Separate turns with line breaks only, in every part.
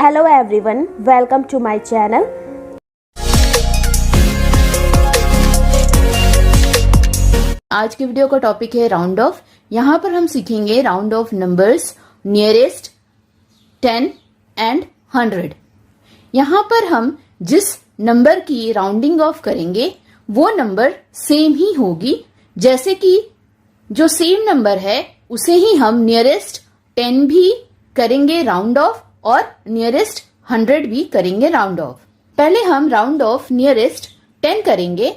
Hello everyone, welcome to my channel.
आज की video का टॉपिक है राउंड ऑफ। यहाँ पर हम सीखेंगे round of numbers nearest 10 and 100। यहाँ पर हम जिस नंबर की राउंडिंग ऑफ करेंगे वो नंबर सेम ही होगी, जैसे कि जो सेम नंबर है उसे ही हम नियरेस्ट 10 भी करेंगे राउंड ऑफ और नियरेस्ट 100 भी करेंगे राउंड ऑफ। पहले हम राउंड ऑफ नियरेस्ट 10 करेंगे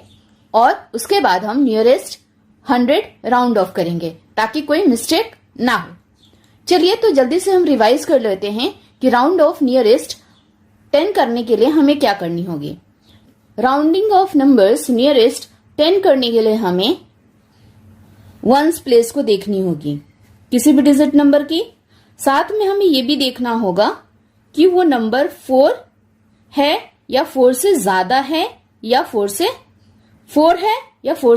और उसके बाद हम नियरेस्ट 100 राउंड ऑफ करेंगे ताकि कोई मिस्टेक ना हो। चलिए तो जल्दी से हम रिवाइज कर लेते हैं कि राउंड ऑफ नियरेस्ट 10 करने के लिए हमें क्या करनी होगी। राउंडिंग ऑफ नंबर्स नियरेस्ट 10 करने के लिए हमें वंस प्लेस को देखनी होगी किसी भी डिजिट नंबर की। साथ में हमें ये भी देखना होगा कि वो नंबर 4 है या 4 से ज्यादा है या 4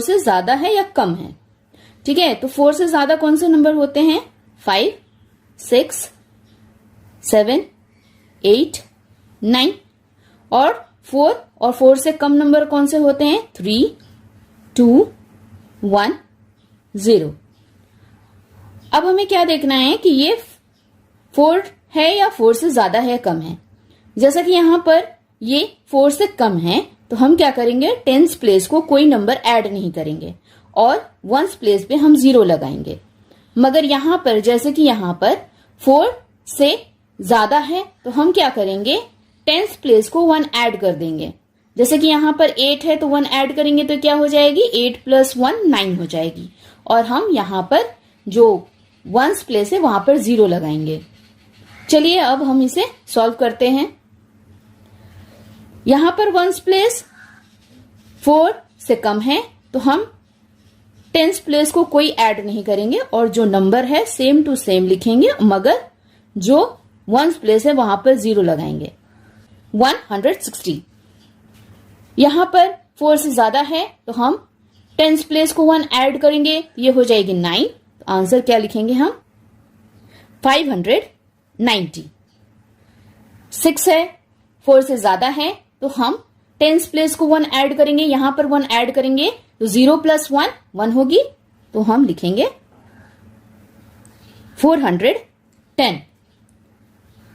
से ज्यादा है या कम है। ठीक है, तो 4 से ज्यादा कौन से नंबर होते हैं? 5, 6, 7, 8, 9 और 4 से कम नंबर कौन से होते हैं? 3, 2, 1, 0। अब हमें क्या देखना है कि ये 4 है या 4 से ज्यादा है, कम है। जैसा कि यहां पर ये 4 से कम है तो हम क्या करेंगे, टेंस प्लेस को कोई नंबर ऐड नहीं करेंगे और वंस प्लेस पे हम 0 लगाएंगे। मगर यहां पर जैसे कि यहां पर 4 से ज्यादा है तो हम क्या करेंगे, टेंस प्लेस को 1 ऐड कर देंगे। जैसे कि यहां पर 8 है तो 1 ऐड करेंगे तो क्या हो जाएगी, 8 + 1 9 हो जाएगी। और हम यहां पर जो वंस प्लेस है वहां पर 0 लगाएंगे। चलिए अब हम इसे सॉल्व करते हैं। यहां पर वंस प्लेस 4 से कम है तो हम टेंस प्लेस को कोई ऐड नहीं करेंगे और जो नंबर है सेम टू सेम लिखेंगे, मगर जो वंस प्लेस है वहां पर 0 लगाएंगे। 160। यहां पर 4 से ज्यादा है तो हम टेंस प्लेस को 1 ऐड करेंगे, ये हो जाएगी 9। तो आंसर क्या लिखेंगे हम, 590। 6 है, 4 से ज्यादा है तो हम टेंस प्लेस को 1 ऐड करेंगे, यहां पर 1 ऐड करेंगे तो 0 + 1 1 होगी, तो हम लिखेंगे 410।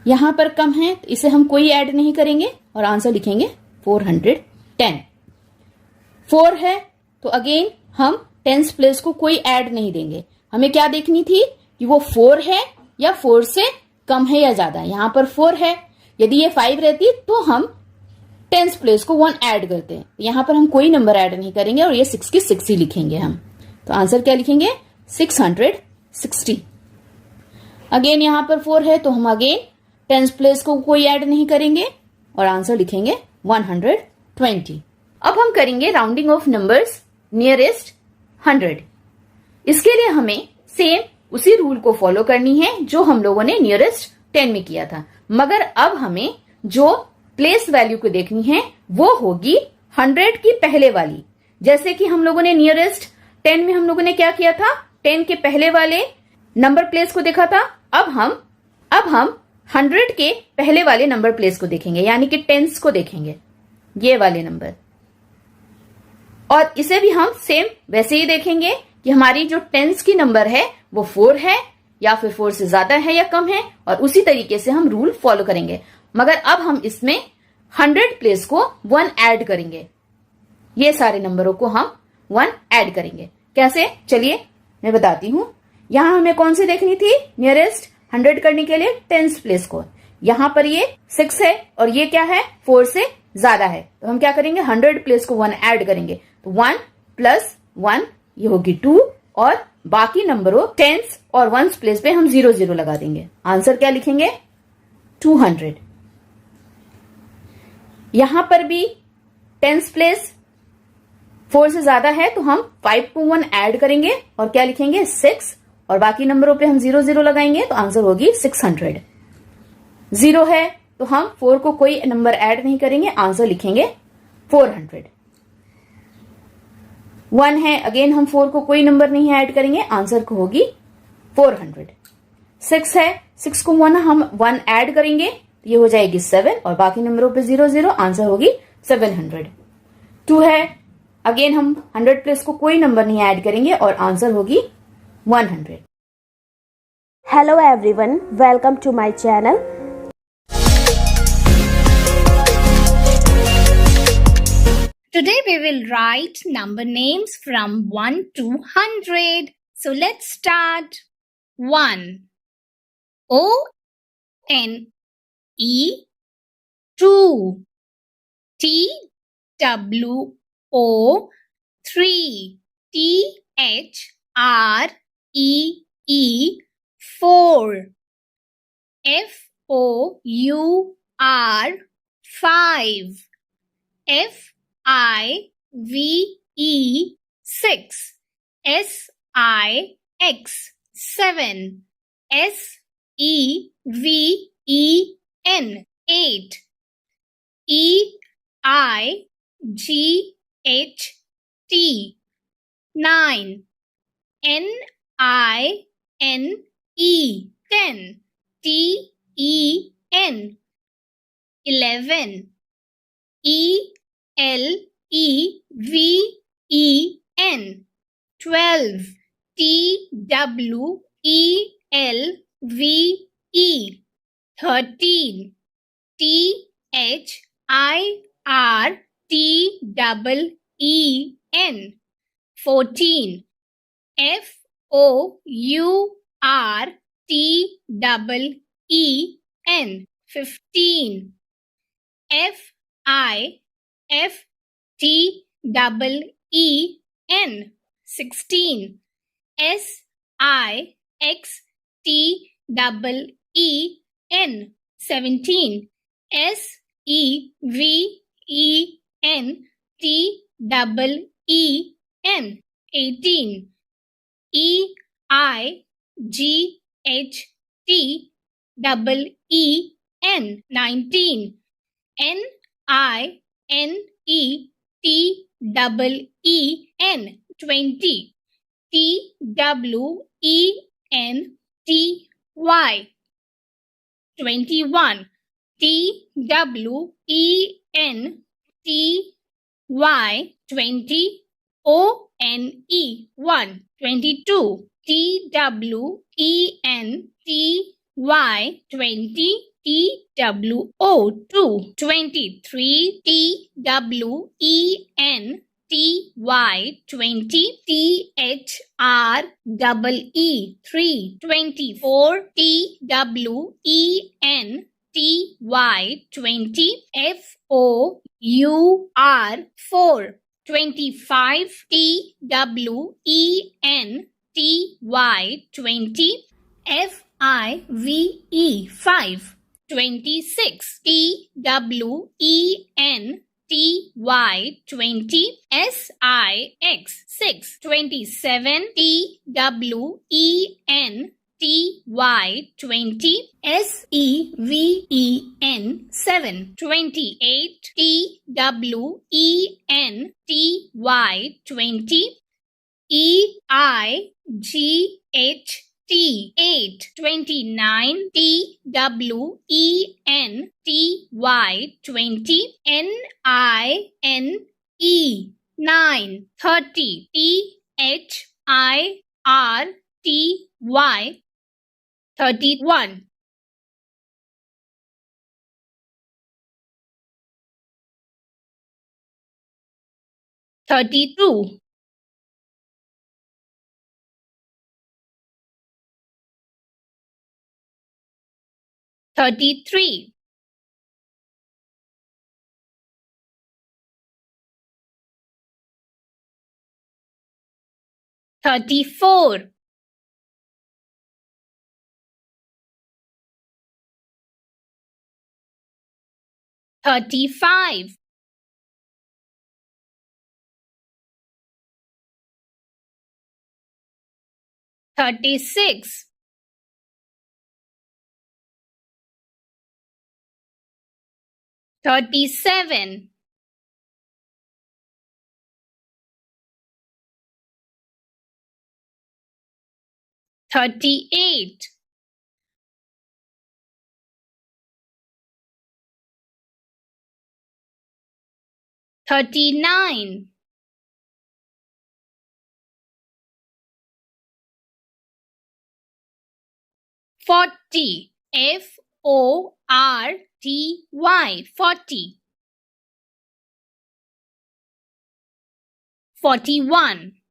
यहां पर कम है तो इसे हम कोई ऐड नहीं करेंगे और आंसर लिखेंगे 410। 4 है तो अगेन हम टेंस प्लेस को कोई ऐड नहीं देंगे। हमें क्या देखनी थी कि वो 4 है या 4 से कम है या ज्यादा। यहां पर 4 है, यदि ये 5 रहती तो हम टेंस प्लेस को 1 ऐड करते हैं। यहां पर हम कोई नंबर ऐड नहीं करेंगे और ये 6 की 6 ही लिखेंगे हम। तो आंसर क्या लिखेंगे, 660। अगेन यहां पर 4 है तो हम अगेन टेंस प्लेस को कोई ऐड नहीं करेंगे और आंसर लिखेंगे 120। अब हम करेंगे राउंडिंग ऑफ नंबर्स नियरेस्ट 100। इसके लिए हमें सेम उसी रूल को फॉलो करनी है जो हम लोगों ने नियरेस्ट 10 में किया था, मगर अब हमें जो प्लेस वैल्यू को देखनी है वो होगी 100 की पहले वाली। जैसे कि हम लोगों ने नियरेस्ट 10 में हम लोगों ने क्या किया था, 10 के पहले वाले नंबर प्लेस को देखा था। अब हम 100 के पहले वाले नंबर प्लेस को देखेंगे, यानी कि टेंस को देखेंगे, ये वाले नंबर। और इसे भी हम सेम वैसे ही देखेंगे कि हमारी जो टेंस की नंबर है वो 4 है या फिर 4 से ज्यादा है या कम है, और उसी तरीके से हम रूल फॉलो करेंगे। मगर अब हम इसमें 100 प्लेस को 1 ऐड करेंगे। ये सारे नंबरों को हम 1 ऐड करेंगे। कैसे, चलिए मैं बताती हूं। यहां हमें कौन सी देखनी थी, नियरेस्ट 100 करने के लिए टेंस प्लेस को। यहां पर ये 6 है और ये क्या है, 4 से ज्यादा है, तो हम क्या करेंगे, 100 प्लेस को 1 ऐड करेंगे। तो 1 + 1 ये होगी 2 और बाकी नंबरों टेंस और वंस प्लेस पे हम 0 0 लगा देंगे। आंसर क्या लिखेंगे, 200। यहां पर भी टेंस प्लेस 4 से ज्यादा है तो हम 5 को 1 ऐड करेंगे और क्या लिखेंगे, 6, और बाकी नंबरों पे हम 0 0 लगाएंगे तो आंसर होगी 600। 0 है तो हम 4 को कोई नंबर ऐड नहीं करेंगे, आंसर लिखेंगे 400। 1 है, अगेन हम 4 को कोई नंबर नहीं ऐड करेंगे, आंसर को होगी 400। 6 है, 6 को 1 हम 1 ऐड करेंगे ये हो जाएगी 7 और बाकी नंबरों पे 0 0, आंसर होगी 700। 2 है, अगेन हम 100 प्लस को कोई नंबर नहीं ऐड करेंगे और आंसर होगी 100।
Hello everyone, welcome to my channel.
Today we will write number names from 1 to 100. So let's start. 1. O-N-E. 2. T-W-O. 3. T-H-R-E-E. 4. F-O-U-R. 5. F-I-V-E. 6. S-I-X. 7. S-E-V-E-N. 8. E-I-G-H-T. 9. N-I-N-E. 10. T-E-N. 11. E-L-E-V-E-N. 12. T-W-E-L-V-E. 13. T-H-I-R-T-E-E-N. 14. F-O-U-R-T-E-E-N. 15. F-I-F-T-E-E-N. 16. S-I-X-T-E-E-N. 17. S-E-V-E-N-T-E-E-N. 18. E-I-G-H-T-E-E-N. 19. N-I-N-E-T-E-E-N. 20. T-W-E-N-T-Y. 21. T-W-E-N-T-Y. 20. O-N-E. 1. 22. T-W-E-N-T-Y. 20. T-W-O. 2. 23. T-W-E-N-T-Y. 20. T-H-R-E-E. 3. 24. T-W-E-N-T-Y. 20. F-O-U-R. 4. 25. T-W-E-N-T-Y. 20. F-I-V-E. 5. 26. T-W-E-N-T-Y. 20. S-I-X. 6. 27. T-W-E-N-T-Y. 20. S-E-V-E-N. 7. 28. T-W-E-N-T-Y. 20. E-I-G-H-T. 8. 29. T-W-E-N-T-Y. 20. N-I-N-E. 9. 30. T-H-I-R-T-Y. 31. 32. 33. 34. 35. 36. 37. 38. 39, 40, F-O-R-T-Y, 40, 41,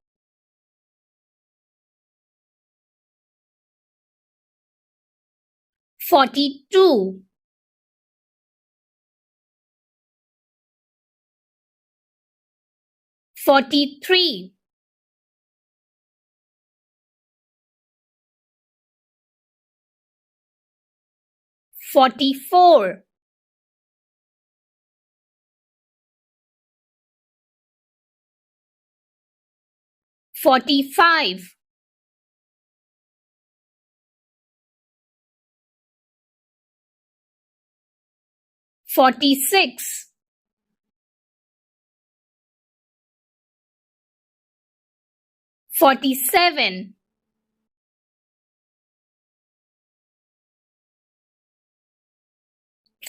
42, 43, 44, 45, 46, 47,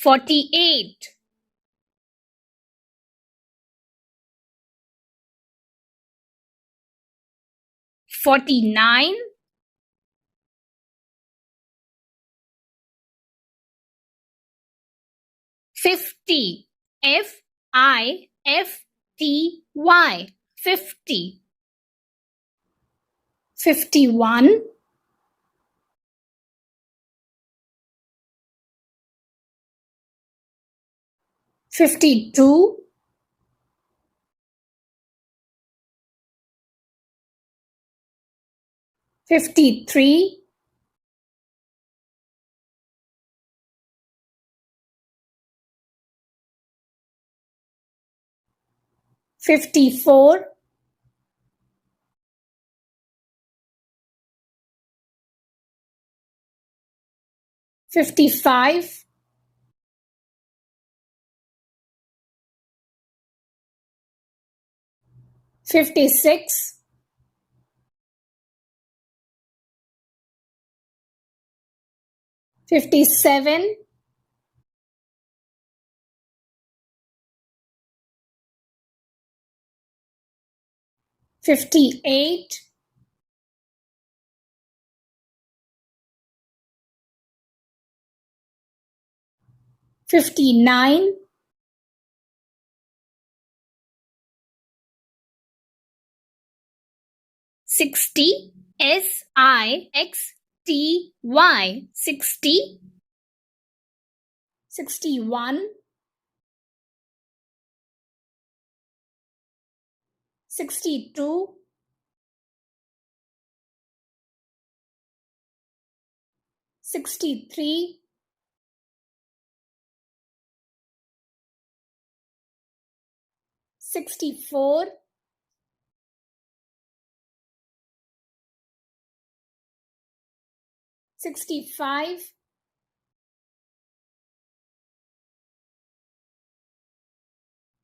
48, 49, 50, F-I-F-T-Y, 50, 51, 52, 53, 54, 55, 56, 57, 58, 59, 60, S-I-X-T-Y, 60, 61, 62, 63, 64, 65,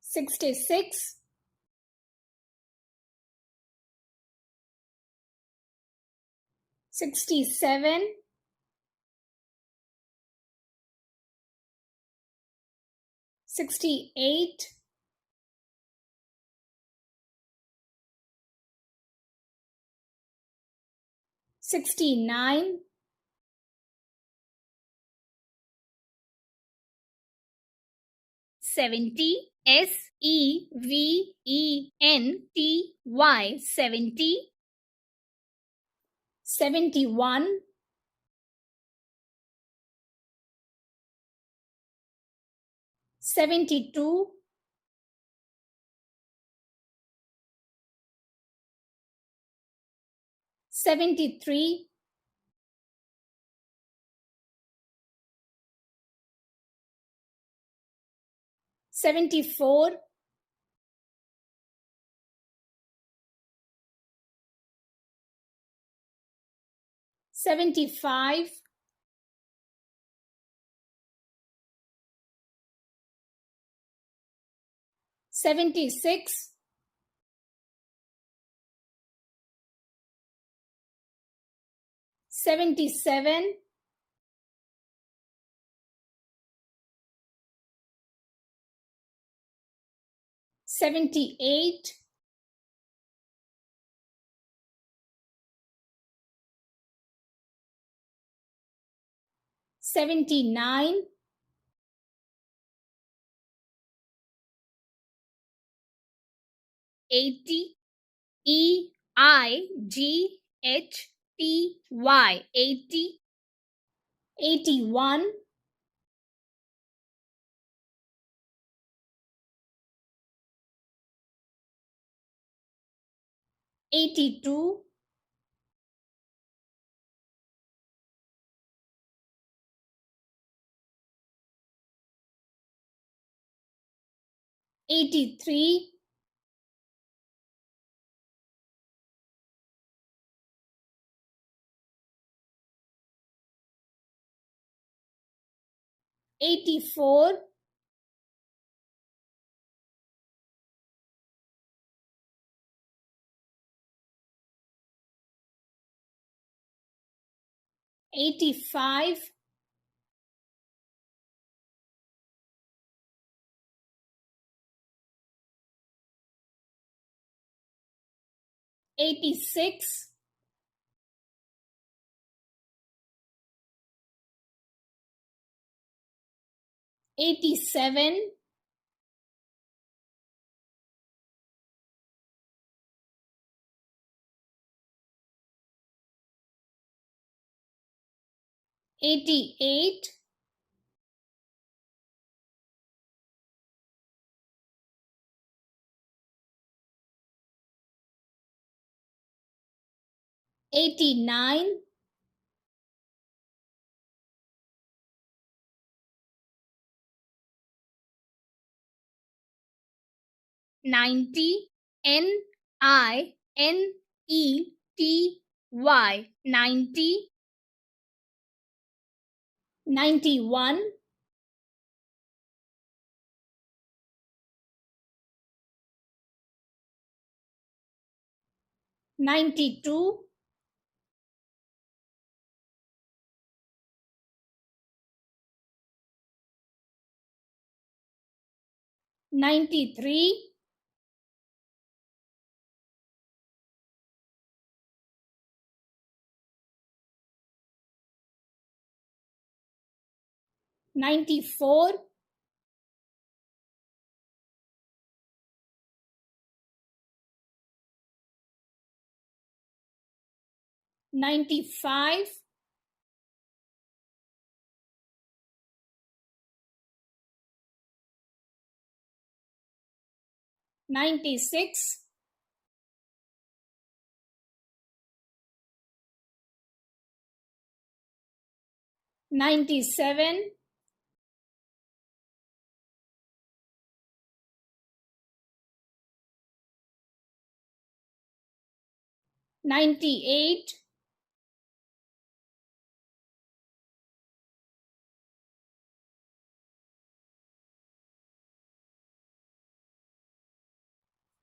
66, 67, 68, $69, 70, S-E-V-E-N-T-Y, 70, 71, 72, 73, 74, 75, 76, 77, 78, 79, 80, EIGHTY, 80, 81, 82, 83, 84, 85, 86, 87, 88, 89, 90, NINETY, 90, 91, 92, 93, 94, 95, 96, 97, 98,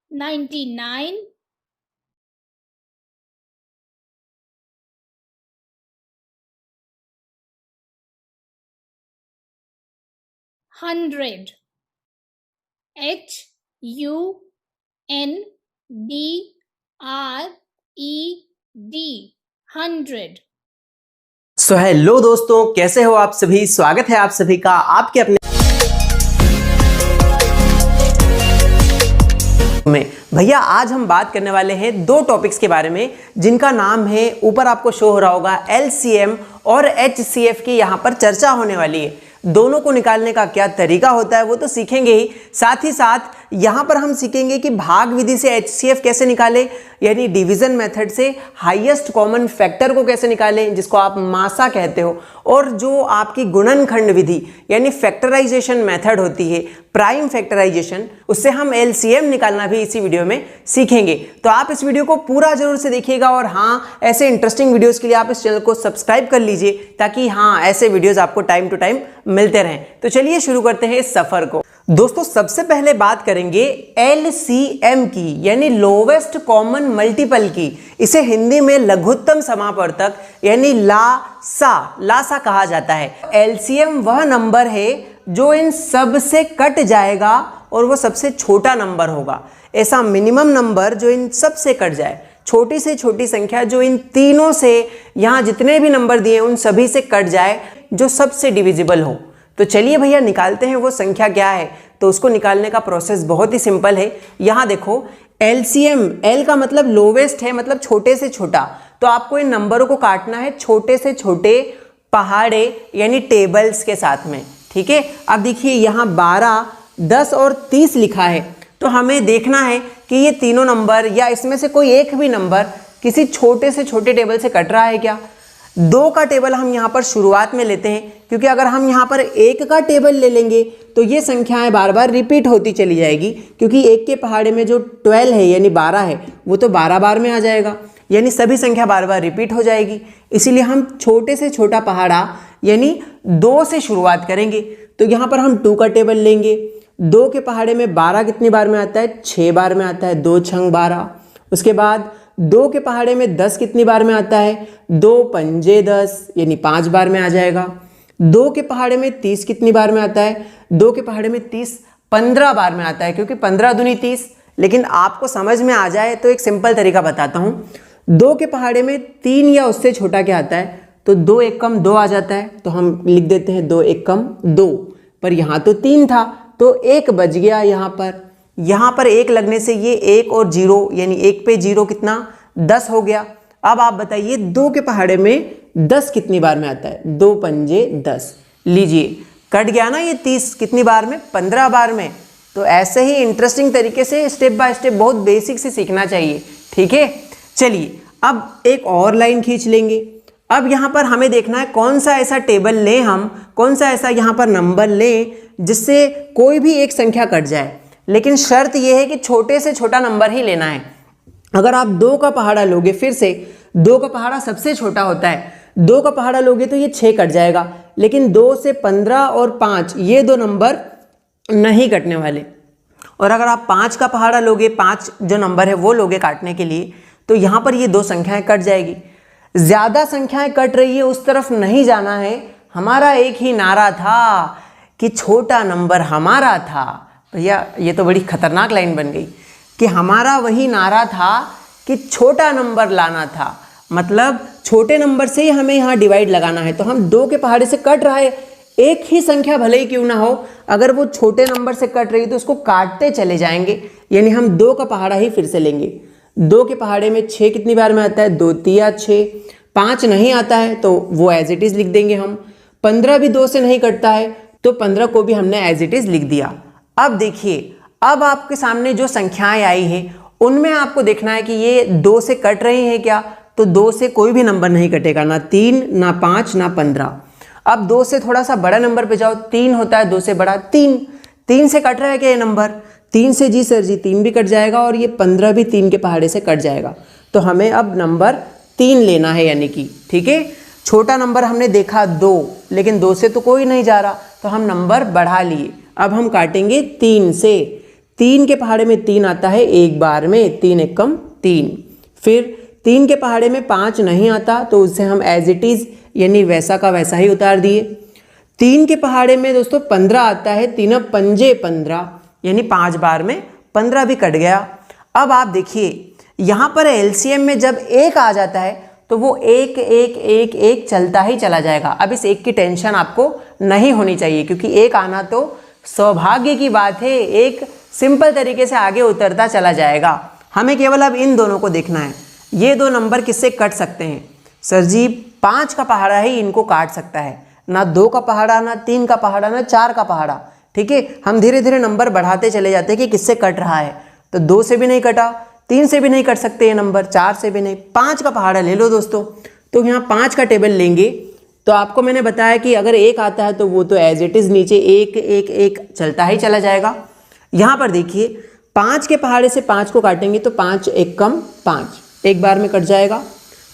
99, 100, HUNDRED, 100.
So hello दोस्तों, कैसे हो आप सभी। स्वागत है आप सभी का आपके अपने में। भैया आज हम बात करने वाले हैं दो टॉपिक्स के बारे में जिनका नाम है, ऊपर आपको शो हो रहा होगा, LCM और HCF की यहाँ पर चर्चा होने वाली है। दोनों को निकालने का क्या तरीका होता है वो तो सीखेंगे ही, साथ ही साथ यहाँ पर हम सीखेंगे कि भाग विधि से HCF कैसे निकाले, यानी डिवीजन मेथड से हाईएस्ट कॉमन फैक्टर को कैसे निकालें, जिसको आप मासा कहते हो, और जो आपकी गुणनखंड विधि यानी फैक्टराइजेशन मेथड होती है, प्राइम फैक्टराइजेशन, उससे हम LCM निकालना भी इसी वीडियो में सीखेंगे। तो आप इस वीडियो को पूरा जरूर से देखिएगा, और हाँ, ऐसे इंटरेस्टिंग वीडियोस के लिए आप इस चैनल को सब्सक्राइब कर लीजिए ताकि हाँ ऐसे वीडियोस आपको टाइम टू टाइम मिलते रहें। तो चलिए शुरू करते हैं इस सफर को। दोस्तों सबसे पहले बात करेंगे LCM की, यानी लोवेस्ट कॉमन मल्टीपल की। इसे हिंदी में लघुत्तम समापवर्तक यानी लासा कहा जाता है। LCM वह नंबर है जो इन सब से कट जाएगा और वो सबसे छोटा नंबर होगा। ऐसा मिनिमम नंबर जो इन सब से कट जाए, छोटी से छोटी संख्या जो इन तीनों से, यहाँ जितने भी नंबर दिए उन सभी से कट जाए, जो सबसे डिविजिबल हो। तो चलिए भैया निकालते हैं वो संख्या क्या है। तो उसको निकालने का प्रोसेस बहुत ही सिंपल है। यहाँ देखो LCM, L का मतलब लोवेस्ट है, मतलब छोटे से छोटा। तो आपको इन नंबरों को काटना है छोटे से छोटे पहाड़े यानी टेबल्स के साथ में, ठीक है। अब देखिए यहाँ 12, 10 और 30 लिखा है, तो हमें देखना है कि ये तीनों नंबर या इसमें से कोई एक भी नंबर किसी छोटे से छोटे टेबल से कट रहा है क्या। 2 का टेबल हम यहाँ पर शुरुआत में लेते हैं, क्योंकि अगर हम यहाँ पर 1 का टेबल ले लेंगे तो ये संख्याएं बार बार रिपीट होती चली जाएगी, क्योंकि 1 के पहाड़े में जो 12 है यानी 12 है वो तो 12 बार में आ जाएगा, यानी सभी संख्या बार बार रिपीट हो जाएगी। इसीलिए हम छोटे से छोटा पहाड़ा यानी 2 से शुरुआत करेंगे। तो यहाँ पर हम 2 का टेबल लेंगे। 2 के पहाड़े में 12 कितनी बार में आता है, 6 बार में आता है, 2 छंग 12। उसके बाद 2 के पहाड़े में 10 कितनी बार में आता है, 2 पंजे 10 यानी 5 बार में आ जाएगा। 2 के पहाड़े में 30 कितनी बार में आता है, 2 के पहाड़े में 30 15 बार में आता है, क्योंकि 15 दूनी 30। लेकिन आपको समझ में आ जाए तो एक सिंपल तरीका बताता हूँ। 2 के पहाड़े में 3 या उससे छोटा क्या आता है, तो 2 एक कम 2 आ जाता है, तो हम लिख देते हैं 2 एक कम 2। पर यहाँ तो 3 था तो 1 बच गया। यहाँ पर 1 लगने से ये 1 और 0 यानी 1 पे 0 कितना 10 हो गया। अब आप बताइए 2 के पहाड़े में 10 कितनी बार में आता है, 2 पंजे 10। लीजिए कट गया ना ये 30 कितनी बार में, 15 बार में। तो ऐसे ही इंटरेस्टिंग तरीके से स्टेप बाय स्टेप बहुत बेसिक से सीखना चाहिए, ठीक है। चलिए अब एक और लाइन खींच लेंगे। अब यहाँ पर हमें देखना है कौन सा ऐसा टेबल लें हम, कौन सा ऐसा यहाँ पर नंबर लें जिससे कोई भी एक संख्या कट जाए। लेकिन शर्त यह है कि छोटे से छोटा नंबर ही लेना है। अगर आप 2 का पहाड़ा लोगे, फिर से 2 का पहाड़ा सबसे छोटा होता है, 2 का पहाड़ा लोगे तो ये 6 कट जाएगा। लेकिन 2 से 15 और 5 ये 2 नंबर नहीं कटने वाले। और अगर आप 5 का पहाड़ा लोगे, 5 जो नंबर है वो लोगे काटने के लिए, तो यहाँ पर ये 2 संख्याएं कट जाएगी। ज़्यादा संख्याएं कट रही है उस तरफ नहीं जाना है। हमारा एक ही नारा था कि छोटा नंबर हमारा था। भैया ये तो बड़ी खतरनाक लाइन बन गई कि हमारा वही नारा था कि छोटा नंबर लाना था, मतलब छोटे नंबर से ही हमें यहाँ डिवाइड लगाना है। तो हम 2 के पहाड़े से कट रहा है, एक ही संख्या भले ही क्यों ना हो, अगर वो छोटे नंबर से कट रही है तो उसको काटते चले जाएंगे, यानी हम 2 का पहाड़ा ही फिर से लेंगे। 2 के पहाड़े में 6 कितनी बार में आता है, 2 तिया 6। 5 नहीं आता है तो वो एज इट इज लिख देंगे हम। 15 भी 2 से नहीं कटता है तो 15 को भी हमने एज इट इज लिख दिया। अब देखिए, अब आपके सामने जो संख्याएं आई हैं उनमें आपको देखना है कि ये 2 से कट रही हैं क्या। तो 2 से कोई भी नंबर नहीं कटेगा, ना 3 ना 5 ना 15। अब 2 से थोड़ा सा बड़ा नंबर पे जाओ, 3 होता है 2 से बड़ा, 3 से कट रहा है क्या ये नंबर, 3 से जी सर जी 3 भी कट जाएगा, और ये 15 भी 3 के पहाड़े से कट जाएगा। तो हमें अब नंबर 3 लेना है, यानी कि ठीक है। छोटा नंबर हमने देखा 2, लेकिन 2 से तो कोई नहीं जा रहा, तो हम नंबर बढ़ा लिए। अब हम काटेंगे 3 से। 3 के पहाड़े में 3 आता है एक बार में, 3 एक कम 3। फिर 3 के पहाड़े में 5 नहीं आता तो उसे हम एज इट इज यानी वैसा का वैसा ही उतार दिए। 3 के पहाड़े में दोस्तों 15 आता है, 3 पंजे 15 यानी 5 बार में 15 भी कट गया। अब आप देखिए यहाँ पर एलसीएम में जब 1 आ जाता है तो वो 1 1 1 1 चलता ही चला जाएगा। अब इस 1 की टेंशन आपको नहीं होनी चाहिए, क्योंकि 1 आना तो सौभाग्य की बात है, एक सिंपल तरीके से आगे उतरता चला जाएगा। हमें केवल अब इन दोनों को देखना है, ये 2 नंबर किससे कट सकते हैं। सर जी 5 का पहाड़ा ही इनको काट सकता है, ना 2 का पहाड़ा, ना 3 का पहाड़ा, ना 4 का पहाड़ा। ठीक है, हम धीरे धीरे नंबर बढ़ाते चले जाते हैं कि किससे कट रहा है। तो 2 से भी नहीं कटा, 3 से भी नहीं कट सकते ये नंबर, 4 से भी नहीं, 5 का पहाड़ा ले लो दोस्तों। तो यहाँ 5 का टेबल लेंगे तो आपको मैंने बताया कि अगर 1 आता है तो वो तो एज इट इज नीचे 1 1 1 चलता ही चला जाएगा। यहाँ पर देखिए 5 के पहाड़े से 5 को काटेंगे तो 5 एक कम 5 एक बार में कट जाएगा।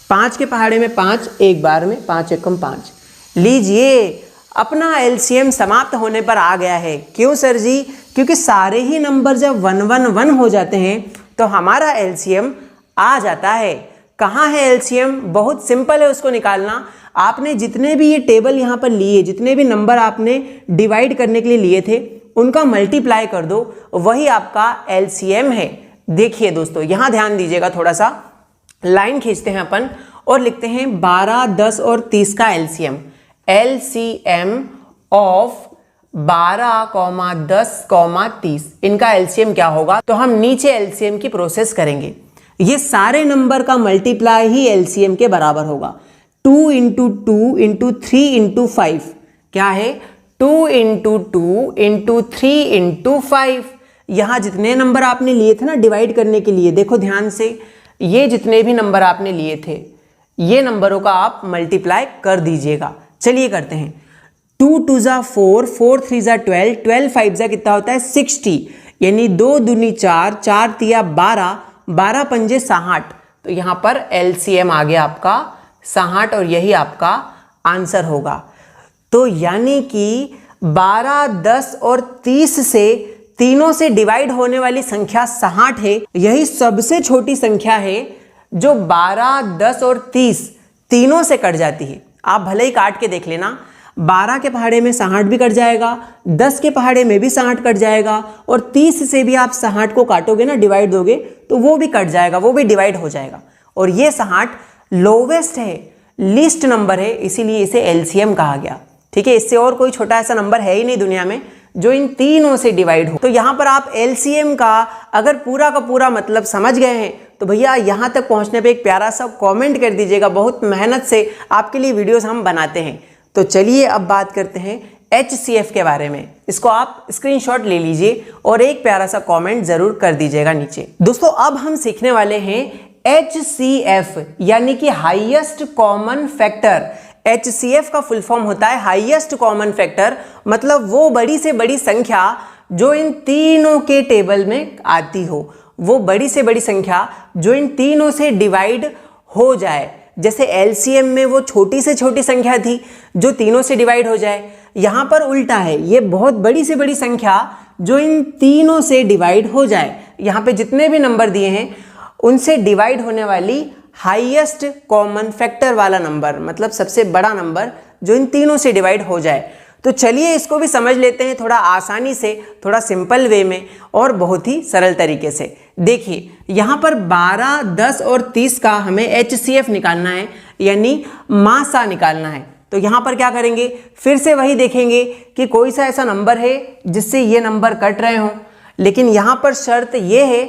5 के पहाड़े में 5 एक बार में, 5 एक कम 5। लीजिए अपना एलसीएम समाप्त होने पर आ गया है। क्यों सर जी? क्योंकि सारे ही नंबर जब 1 1 1 हो जाते हैं तो हमारा एलसीएम आ जाता है। कहाँ है एलसीएम? बहुत सिंपल है उसको निकालना। आपने जितने भी ये टेबल यहाँ पर लिए, जितने भी नंबर आपने डिवाइड करने के लिए लिए थे, उनका मल्टीप्लाई कर दो, वही आपका एलसीएम है। देखिए दोस्तों, यहां ध्यान दीजिएगा, थोड़ा सा लाइन खींचते हैं अपन और लिखते हैं 12, 10 और 30 का एलसीएम। एलसीएम ऑफ 12, 10, 30, इनका एलसीएम क्या होगा? तो हम नीचे एलसीएम की प्रोसेस करेंगे। ये सारे नंबर का मल्टीप्लाई ही एलसीएम के बराबर होगा। 2 इंटू 2 इंटू 3 इंटू 5 क्या है? 2 इंटू 2 इंटू 3 इंटू 5। यहां जितने नंबर आपने लिए थे ना डिवाइड करने के लिए, देखो ध्यान से, ये जितने भी नंबर आपने लिए थे, ये नंबरों का आप मल्टीप्लाई कर दीजिएगा। चलिए करते हैं। 2 2 जा 4, 4 3 जा 12, 12 5 जा कितना होता है? 60, यानी 2 दूनी 4, 4 तिया 12, 12 पंजे 60। तो यहां पर एलसीएम आ गया आपका 60 और यही आपका आंसर होगा। तो यानी कि 12, 10 और 30 से तीनों से डिवाइड होने वाली संख्या 60 है। यही सबसे छोटी संख्या है जो 12, 10 और 30 तीनों से कट जाती है। आप भले ही काट के देख लेना, 12 के पहाड़े में 60 भी कट जाएगा, 10 के पहाड़े में भी 60 कट जाएगा, और 30 से भी आप 60 को काटोगे ना, डिवाइड दोगे तो वो भी कट जाएगा, वो भी डिवाइड हो जाएगा। और ये 60 लोवेस्ट है, लीस्ट नंबर है, इसीलिए इसे एलसीएम कहा गया। ठीक है, इससे और कोई छोटा ऐसा नंबर है ही नहीं दुनिया में जो इन तीनों से डिवाइड हो। तो यहां पर आप एलसीएम का अगर पूरा का पूरा मतलब समझ गए हैं तो भैया यहां तक पहुंचने पे एक प्यारा सा कमेंट कर दीजिएगा। बहुत मेहनत से आपके लिए वीडियोस हम बनाते हैं। तो चलिए अब बात करते हैं HCF के बारे में। इसको आप स्क्रीनशॉट ले लीजिए और एक प्यारा सा कमेंट जरूर कर दीजिएगा नीचे। दोस्तों अब हम सीखने वाले हैं HCF यानी कि हाईएस्ट कॉमन फैक्टर। HCF का फुल फॉर्म होता है हाईएस्ट कॉमन फैक्टर, मतलब वो बड़ी से बड़ी संख्या जो इन तीनों के टेबल में आती हो, वो बड़ी से बड़ी संख्या जो इन तीनों से डिवाइड हो जाए। जैसे एलसीएम में वो छोटी से छोटी संख्या थी जो तीनों से डिवाइड हो जाए, यहां पर उल्टा है, ये बहुत बड़ी से बड़ी संख्या जो इन तीनों से डिवाइड हो जाए। यहां पे जितने भी नंबर दिए हैं उनसे डिवाइड होने वाली हाईएस्ट कॉमन फैक्टर वाला नंबर, मतलब सबसे बड़ा नंबर जो इन तीनों से डिवाइड हो जाए। तो चलिए इसको भी समझ लेते हैं थोड़ा आसानी से, थोड़ा सिंपल वे में और बहुत ही सरल तरीके से। देखिए यहाँ पर 12, 10 और 30 का हमें HCF निकालना है, यानी मासा निकालना है। तो यहाँ पर क्या करेंगे, फिर से वही देखेंगे कि कोई सा ऐसा नंबर है जिससे ये नंबर कट रहे हों। लेकिन यहाँ पर शर्त ये है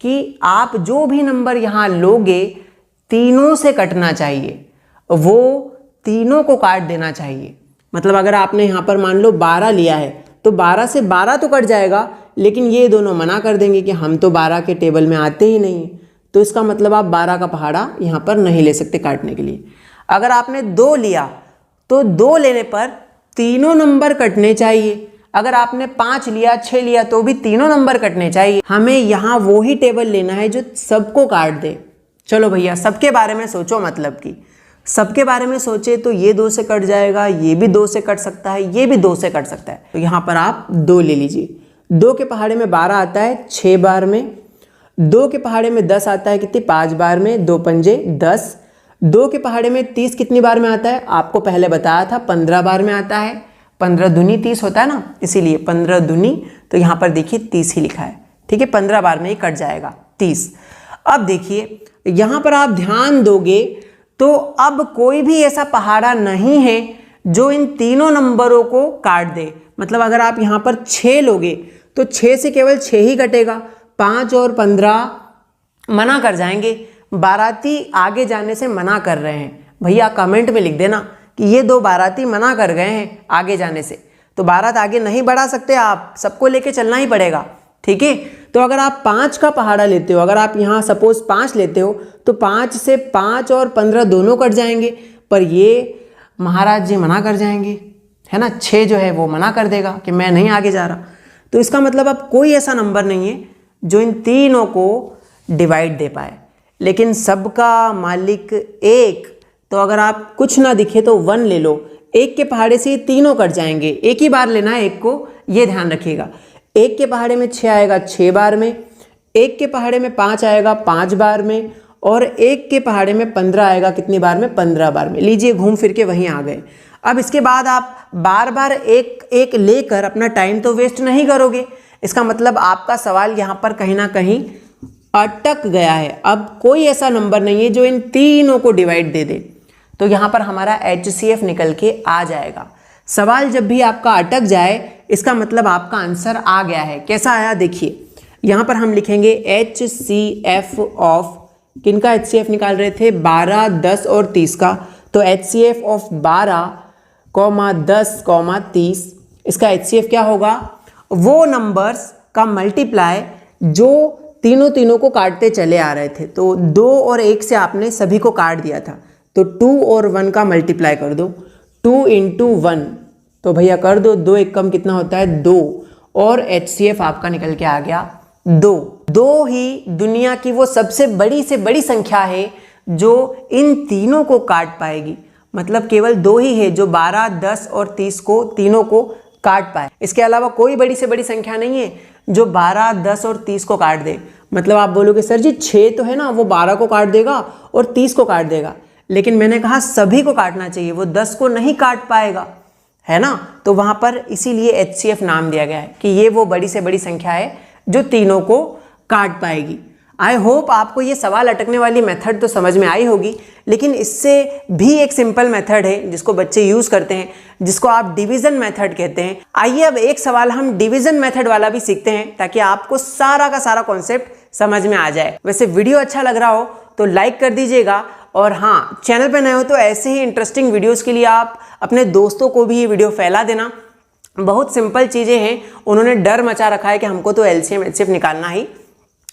कि आप जो भी नंबर यहाँ लोगे तीनों से कटना चाहिए, वो तीनों को काट देना चाहिए। मतलब अगर आपने यहाँ पर मान लो 12 लिया है तो 12 से 12 तो कट जाएगा, लेकिन ये दोनों मना कर देंगे कि हम तो 12 के टेबल में आते ही नहीं, तो इसका मतलब आप 12 का पहाड़ा यहाँ पर नहीं ले सकते काटने के लिए। अगर आपने 2 लिया तो 2 लेने पर तीनों नंबर कटने चाहिए। अगर आपने 5 लिया, 6 लिया तो भी तीनों नंबर कटने चाहिए। हमें यहाँ वो ही टेबल लेना है जो सबको काट दे। चलो भैया सबके बारे में सोचो, मतलब कि सबके बारे में सोचे तो ये 2 से कट जाएगा, ये भी 2 से कट सकता है, ये भी 2 से कट सकता है। तो यहाँ पर आप 2 ले लीजिए। 2 के पहाड़े में 12 आता है 6 बार में, 2 के पहाड़े में 10 आता है कितनी 5 बार में, 2 पंजे 10। 2 के पहाड़े में 30 कितनी बार में आता है, आपको पहले बताया था 15 बार में आता है। 15 दूनी 30 होता है ना, इसीलिए 15 दूनी, तो यहाँ पर देखिए 30 ही लिखा है। ठीक है, 15 बार में ही कट जाएगा 30। अब देखिए यहाँ पर आप ध्यान दोगे तो अब कोई भी ऐसा पहाड़ा नहीं है जो इन तीनों नंबरों को काट दे। मतलब अगर आप यहाँ पर 6 लोगे तो 6 से केवल 6 ही कटेगा, 5 और 15 मना कर जाएंगे। बाराती आगे जाने से मना कर रहे हैं। भैया कमेंट में लिख देना कि ये 2 बाराती मना कर गए हैं आगे जाने से, तो बारात आगे नहीं बढ़ा सकते आप, सबको लेके चलना ही पड़ेगा। ठीक है, तो अगर आप 5 का पहाड़ा लेते हो, अगर आप यहाँ सपोज 5 लेते हो तो 5 से 5 और 15 दोनों कट जाएंगे, पर ये महाराज जी मना कर जाएंगे, है ना। 6 जो है वो मना कर देगा कि मैं नहीं आगे जा रहा। तो इसका मतलब अब कोई ऐसा नंबर नहीं है जो इन तीनों को डिवाइड दे पाए। लेकिन सबका मालिक एक, तो अगर आप कुछ ना दिखे तो 1 ले लो। 1 के पहाड़े से ये तीनों कट जाएंगे, एक ही बार लेना है 1 को, ये ध्यान रखिएगा। 1 के पहाड़े में 6 आएगा 6 बार में, 1 के पहाड़े में 5 आएगा 5 बार में, और 1 के पहाड़े में 15 आएगा कितनी बार में, 15 बार में। लीजिए घूम फिर के वहीं आ गए। अब इसके बाद आप बार बार एक एक लेकर अपना टाइम तो वेस्ट नहीं करोगे। इसका मतलब आपका सवाल यहाँ पर कहीं ना कहीं अटक गया है। अब कोई ऐसा नंबर नहीं है जो इन तीनों को डिवाइड दे दे, तो यहाँ पर हमारा HCF निकल के आ जाएगा। सवाल जब भी आपका अटक जाए इसका मतलब आपका आंसर आ गया है। कैसा आया देखिए, यहाँ पर हम लिखेंगे HCF ऑफ, किनका HCF निकाल रहे थे, 12, 10 और 30 का। तो HCF ऑफ 12, 10, 30, इसका HCF क्या होगा, वो नंबर्स का मल्टीप्लाई जो तीनों को काटते चले आ रहे थे। तो 2 और 1 से आपने सभी को काट दिया था, तो 2 और 1 का मल्टीप्लाई कर दो, 2 इंटू 1, तो भैया कर दो, 2 एक कम कितना होता है 2, और HCF आपका निकल के आ गया 2। 2 ही दुनिया की वो सबसे बड़ी से बड़ी संख्या है जो इन तीनों को काट पाएगी। मतलब केवल 2 ही है जो 12, 10 और 30 को तीनों को काट पाए। इसके अलावा कोई बड़ी से बड़ी संख्या नहीं है जो 12, 10 और 30 को काट दे। मतलब आप बोलोगे सर जी 6 तो है ना, वो 12 को काट देगा और 30 को काट देगा, लेकिन मैंने कहा सभी को काटना चाहिए, वो 10 को नहीं काट पाएगा, है ना। तो वहां पर इसीलिए HCF नाम दिया गया है कि ये वो बड़ी से बड़ी संख्या है जो तीनों को काट पाएगी। आई होप आपको ये सवाल अटकने वाली मेथड तो समझ में आई होगी, लेकिन इससे भी एक सिंपल मेथड है जिसको बच्चे यूज करते हैं, जिसको आप डिवीजन मेथड कहते हैं। आइए अब एक सवाल हम डिवीजन मेथड वाला भी सीखते हैं ताकि आपको सारा का सारा कॉन्सेप्ट समझ में आ जाए। वैसे वीडियो अच्छा लग रहा हो तो लाइक कर दीजिएगा, और हाँ, चैनल पे नए हो तो ऐसे ही इंटरेस्टिंग वीडियोस के लिए आप अपने दोस्तों को भी ये वीडियो फैला देना। बहुत सिंपल चीजें हैं, उन्होंने डर मचा रखा है कि हमको तो LCM HCF निकालना ही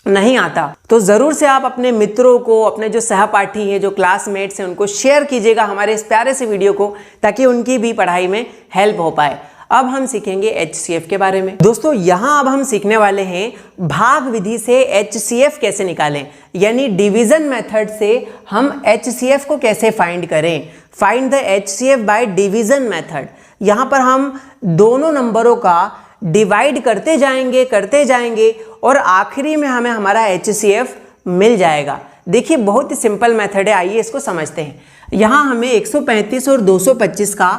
नहीं आता, तो जरूर से आप अपने मित्रों को, अपने जो सहपाठी हैं, जो क्लासमेट्स हैं, उनको शेयर कीजिएगा हमारे इस प्यारे से वीडियो को, ताकि उनकी भी पढ़ाई में हेल्प हो पाए। अब हम सीखेंगे HCF के बारे में। दोस्तों यहाँ अब हम सीखने वाले हैं भाग विधि से HCF कैसे निकालें, यानी डिवीजन मेथड से हम HCF को कैसे फाइंड करें। Find the HCF by division method. यहाँ पर हम दोनों नंबरों का डिवाइड करते जाएंगे और आखिरी में हमें हमारा HCF मिल जाएगा। देखिए बहुत ही सिंपल मेथड है, आइए इसको समझते हैं। यहाँ हमें 135 और 225 का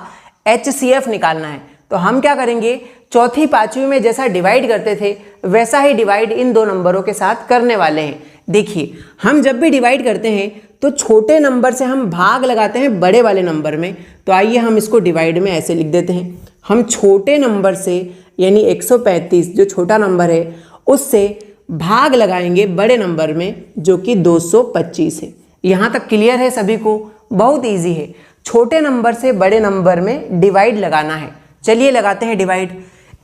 HCF निकालना है, तो हम क्या करेंगे, चौथी पांचवी में जैसा डिवाइड करते थे वैसा ही डिवाइड इन दो नंबरों के साथ करने वाले हैं। देखिए हम जब भी डिवाइड करते हैं तो छोटे नंबर से हम भाग लगाते हैं बड़े वाले नंबर में। तो आइए हम इसको डिवाइड में ऐसे लिख देते हैं, हम छोटे नंबर से यानी 135 जो छोटा नंबर है उससे भाग लगाएंगे बड़े नंबर में जो कि 225 है। यहाँ तक क्लियर है सभी को? बहुत इजी है, छोटे नंबर से बड़े नंबर में डिवाइड लगाना है। चलिए लगाते हैं डिवाइड।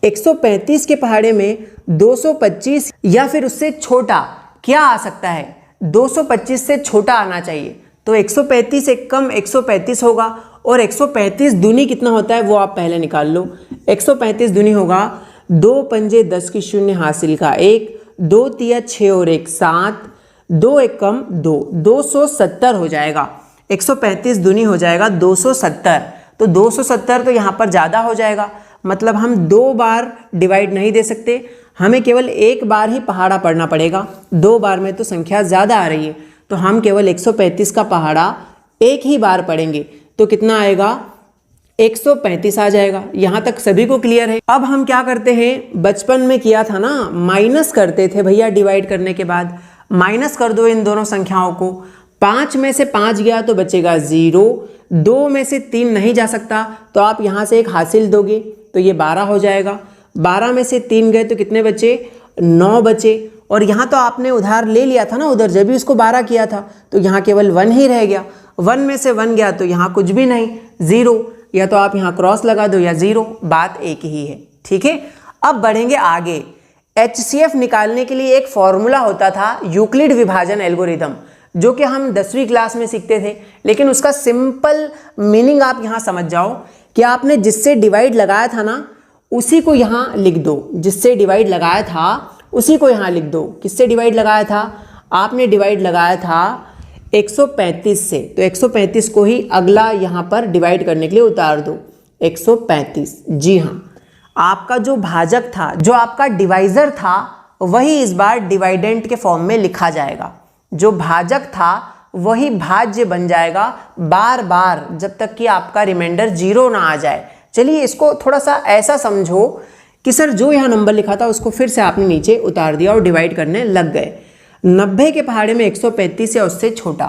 135 के पहाड़े में 225 या फिर उससे छोटा क्या आ सकता है, 225 से छोटा आना चाहिए। तो 135 एक कम 135 होगा, और 135 दूनी कितना होता है वो आप पहले निकाल लो। 135 दूनी होगा 2 पंजे 10 की शून्य हासिल का 1, 2 तिया 6 और 1 7, 2 एक कम 2, 270 हो जाएगा। 135 दूनी हो जाएगा 270। तो 270 तो यहाँ पर ज़्यादा हो जाएगा, मतलब हम 2 बार डिवाइड नहीं दे सकते, हमें केवल एक बार ही पहाड़ा पढ़ना पड़ेगा। 2 बार में तो संख्या ज़्यादा आ रही है, तो हम केवल 135 का पहाड़ा एक ही बार पढ़ेंगे। तो कितना आएगा, 135 आ जाएगा। यहाँ तक सभी को क्लियर है? अब हम क्या करते हैं, बचपन में किया था ना, माइनस करते थे भैया डिवाइड करने के बाद। माइनस कर दो इन दोनों संख्याओं को। 5 में से 5 गया तो बचेगा 0, 2 में से 3 नहीं जा सकता तो आप यहाँ से एक हासिल दोगे तो ये 12 हो जाएगा। 12 में से 3 गए तो कितने बचे, 9 बचे। और यहाँ तो आपने उधार ले लिया था ना उधर, जब भी उसको 12 किया था, तो यहाँ केवल 1 ही रह गया। 1 में से 1 गया तो यहाँ कुछ भी नहीं, 0, या तो आप यहाँ क्रॉस लगा दो या 0, बात एक ही है। ठीक है, अब बढ़ेंगे आगे। HCF निकालने के लिए एक फॉर्मूला होता था, यूक्लिड विभाजन एल्गोरिदम, जो कि हम 10वीं क्लास में सीखते थे। लेकिन उसका सिंपल मीनिंग आप यहाँ समझ जाओ कि आपने जिससे डिवाइड लगाया था ना उसी को यहाँ लिख दो। जिससे डिवाइड लगाया था उसी को यहाँ लिख दो। किससे डिवाइड लगाया था, आपने डिवाइड लगाया था 135 से, तो 135 को ही अगला यहाँ पर डिवाइड करने के लिए उतार दो 135। जी हाँ, आपका जो भाजक था, जो आपका डिवाइजर था, वही इस बार डिवाइडेंट के फॉर्म में लिखा जाएगा। जो भाजक था वही भाज्य बन जाएगा बार बार जब तक कि आपका रिमाइंडर 0 ना आ जाए। चलिए इसको थोड़ा सा ऐसा समझो कि सर जो यहाँ नंबर लिखा था उसको फिर से आपने नीचे उतार दिया और डिवाइड करने लग गए। 90 के पहाड़े में 135 या उससे छोटा,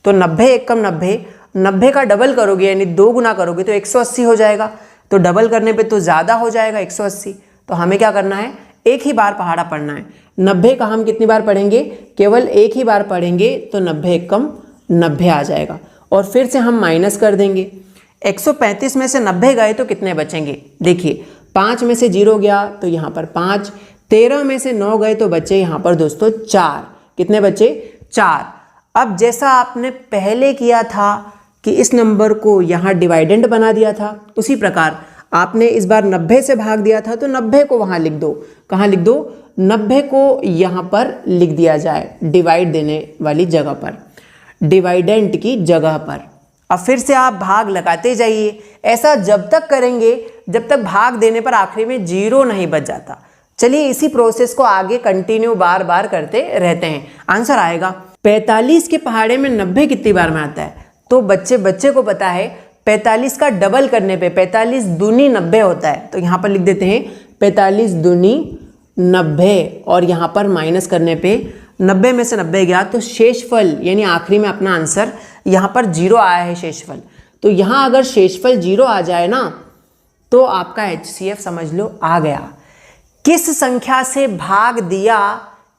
तो 90 एक कम 90, 90 का डबल करोगे यानी 2 गुना करोगे तो 180 हो जाएगा। तो डबल करने पे तो ज़्यादा हो जाएगा 180। तो हमें क्या करना है, एक ही बार पहाड़ा पढ़ना है। 90 का हम कितनी बार पढ़ेंगे, केवल एक ही बार पढ़ेंगे तो 90 एक कम 90 आ जाएगा। और फिर से हम माइनस कर देंगे। 135 में से 90 गए तो कितने बचेंगे, देखिए 5 में से 0 गया तो यहाँ पर 5, 13 में से 9 गए तो बचे यहाँ पर दोस्तों 4। कितने बचे, 4। अब जैसा आपने पहले किया था कि इस नंबर को यहाँ डिवाइडेंड बना दिया था, उसी प्रकार आपने इस बार 90 से भाग दिया था तो 90 को वहाँ लिख दो। कहाँ लिख दो, 90 को यहाँ पर लिख दिया जाए डिवाइड देने वाली जगह पर, डिवाइडेंट की जगह पर। अब फिर से आप भाग लगाते जाइए। ऐसा जब तक करेंगे जब तक भाग देने पर आखिरी में 0 नहीं बच जाता। चलिए इसी प्रोसेस को आगे कंटिन्यू बार बार करते रहते हैं। आंसर आएगा 45 के पहाड़े में 90 कितनी बार में आता है, तो बच्चे को पता है 45 का डबल करने पे 45 दूनी 90 होता है। तो यहाँ पर लिख देते हैं 45 दूनी 90 और यहाँ पर माइनस करने पे 90 में से 90 गया तो शेषफल यानी आखिरी में अपना आंसर यहाँ पर 0 आया है शेषफल। तो यहाँ अगर शेषफल 0 आ जाए ना तो आपका HCF समझ लो आ गया। किस संख्या से भाग दिया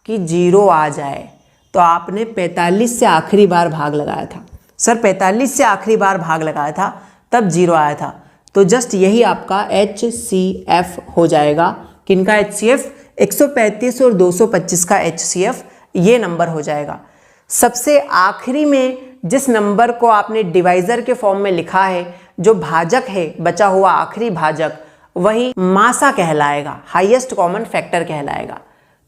कि 0 आ जाए, तो आपने 45 से आखिरी बार भाग लगाया था। सर 45 से आखिरी बार भाग लगाया था तब 0 आया था, तो जस्ट यही आपका HCF हो जाएगा। किनका HCF, 135 और 225 का HCF ये नंबर हो जाएगा। सबसे आखिरी में जिस नंबर को आपने डिवाइजर के फॉर्म में लिखा है, जो भाजक है, बचा हुआ आखिरी भाजक, वही मासा कहलाएगा, हाईएस्ट कॉमन फैक्टर कहलाएगा।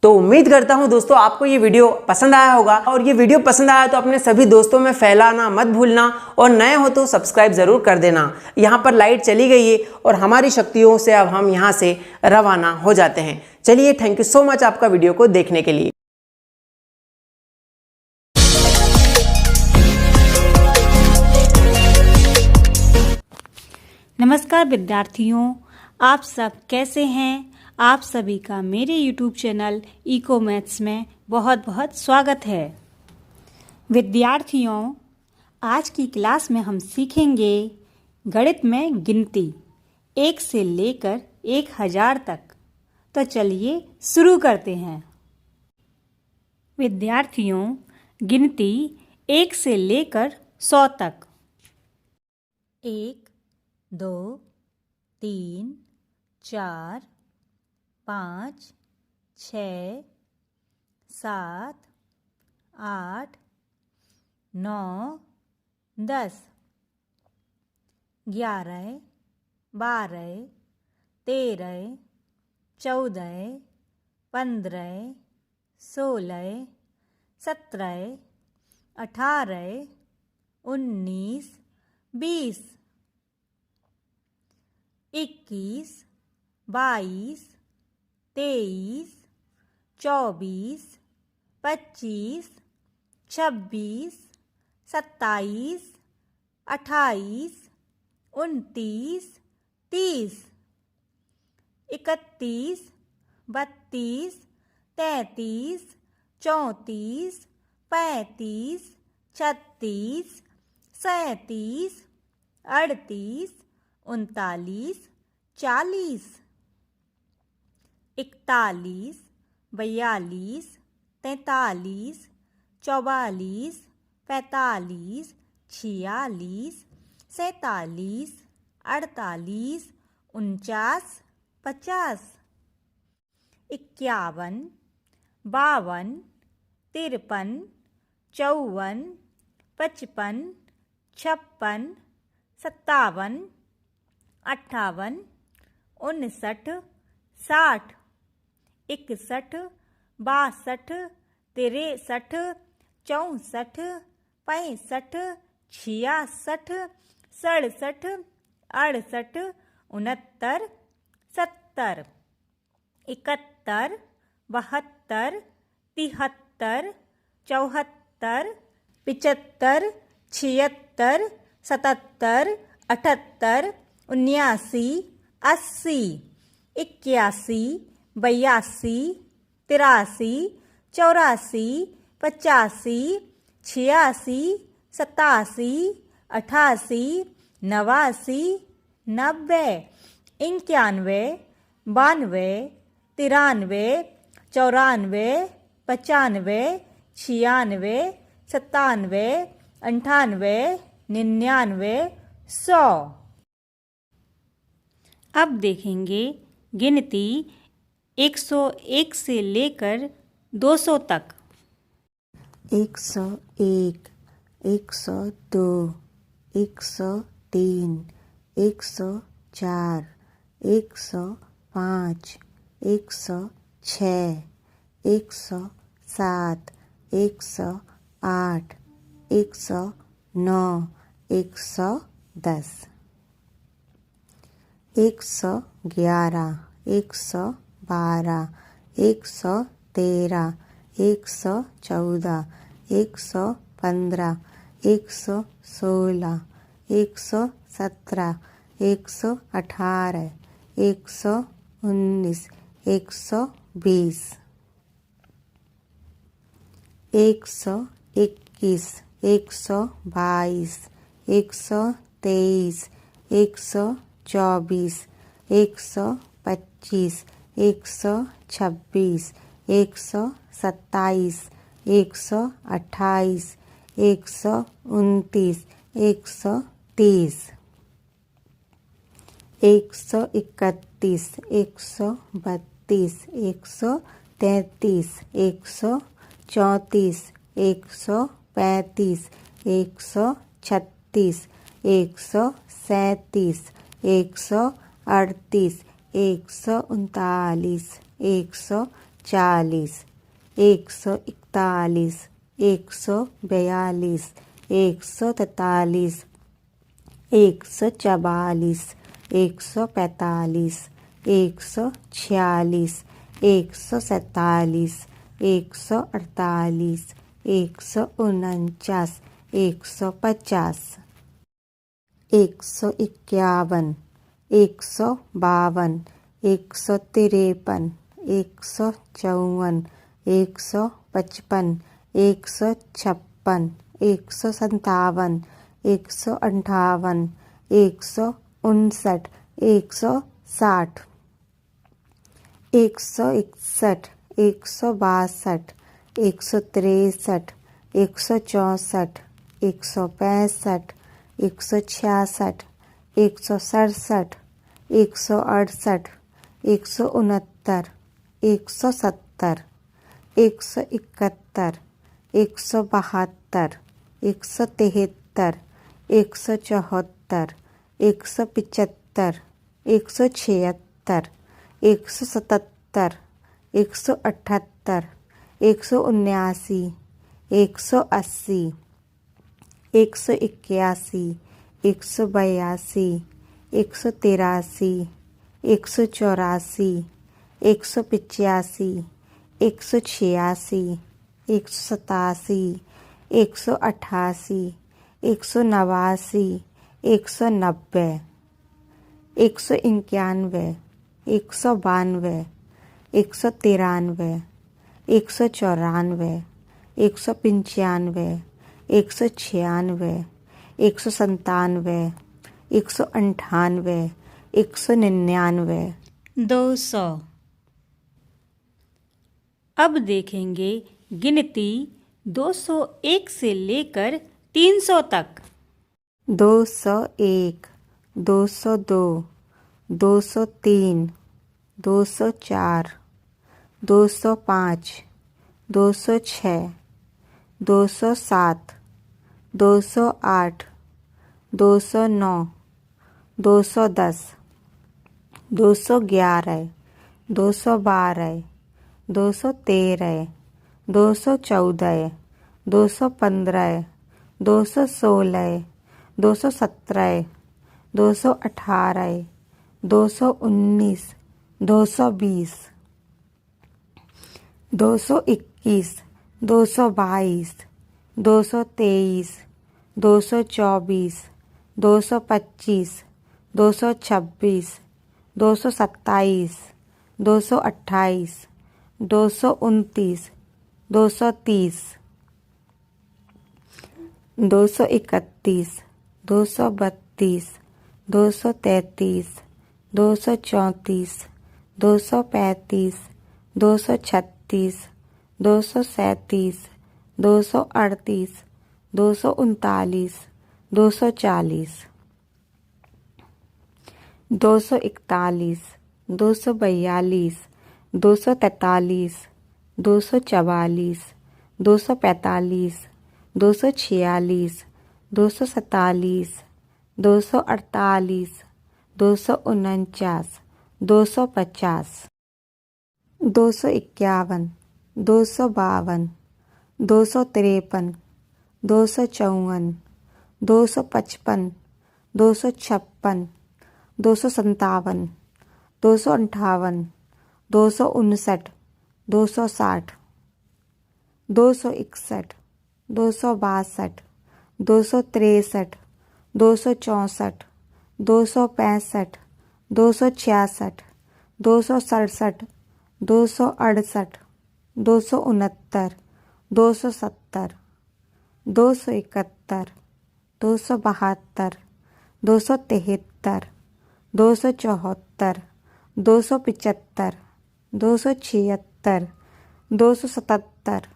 तो उम्मीद करता हूं दोस्तों आपको ये वीडियो पसंद आया होगा, और ये वीडियो पसंद आया तो अपने सभी दोस्तों में फैलाना मत भूलना, और नए हो तो सब्सक्राइब जरूर कर देना। यहाँ पर लाइट चली गई है और हमारी शक्तियों से अब हम यहाँ से रवाना हो जाते हैं। चलिए, थैंक यू सो मच आपका वीडियो को देखने के लिए।
नमस्कार विद्यार्थियों, आप सब कैसे हैं? आप सभी का मेरे YouTube चैनल इको मैथ्स में बहुत बहुत स्वागत है। विद्यार्थियों, आज की क्लास में हम सीखेंगे गणित में गिनती 1 से लेकर 1000 तक। तो चलिए शुरू करते हैं। विद्यार्थियों, गिनती 1 से लेकर 100 तक। 1 2 3 4 5 6 7 8 9 10 11 12 13 14 15 16 17 18 19 20 21 22 23 24 25 26 27 28 29 30 31 32 33 34 35 36 37 38 39 40 41 42 43 44 45 46 47 48 49 50 51 52 53 54 55 56 57 58 59 60 61 62 63 64 65 66 67 68 69 70 71 72 73 74 75, 76, 77, 78, 79, 80, 81, 82, 83, 84, 85, 86, 87, 88, 89, 90, 91, 92, 93, 94, 95, 96, 97, 98, 99, 100। अब देखेंगे गिनती 101 से लेकर 200 तक।
101, 102, 103, 104, 105, 106, 107, 108, 109, 110, 111, 112, 113, 114, 115, 116, 117, 118, 119, 120, 121, 122, 123, 124, 125, 126, 127, 128, 129, 130, 131, 132, 133, 134, 135, 136, 137, 138, 139, 140, 141, 142, 143, 144, 145, 146, 147, 148, 149, 150, 151, 152, 153, 154, 155, 156, 157, 158, 159, 160, 161, 162, 163, 164, 165, 166, 167, 168, 169, 170, 171, 172, 173, 174, 175, 176, 177, 178, 179, 180, 181, 182, 183, 184, 185, 186, 187, 188, 189, 190, 191, 192, 193, 194, 195, 196, 197, 198, 199,
200। अब देखेंगे गिनती 201 से लेकर 300 तक।
201, 202, 203, 204, 205, 206, 207, 208, 209, 210, 211, 212, 213, 214, 215, 216, 217, 218, 219, 220, 221, 222, 223, 224, 225, 226, 227, 228, 229, 230, 231, 232, 233, 234, 235, 236, 237, 238, 239, 240, 241, 242, 243, 244, 245, 246, 247, 248, 249, 250, 251, 252, 253, 254, 255, 256, 257, 258, 259, 260, 261, 262, 263, 264, 265, 266, 267, 268, 269, 270, 271, 272, 273, 274, 275, 276, 277,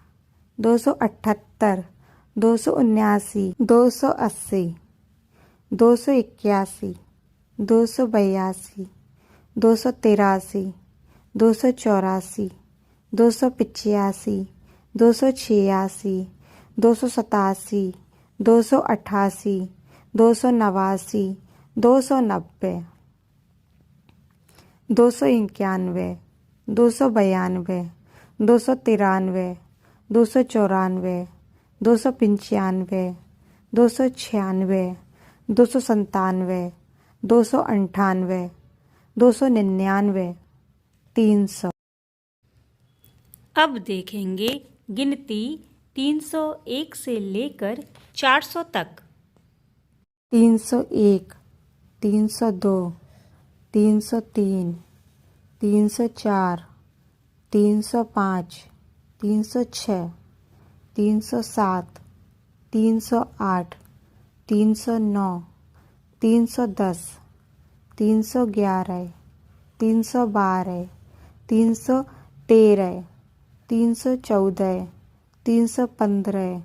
278, 279, 280, 281, 282, 283, 284, 285, 286, 287, 288, 289, 290, 291, 292, 293, 294, 295, 296, 297, 298, 299, 300।
अब देखेंगे गिनती 301 से लेकर 400 तक।
301, 302, 303, 304, 305, 306, 307, 308, 309, 310, 311, 312, 313, 314, 315,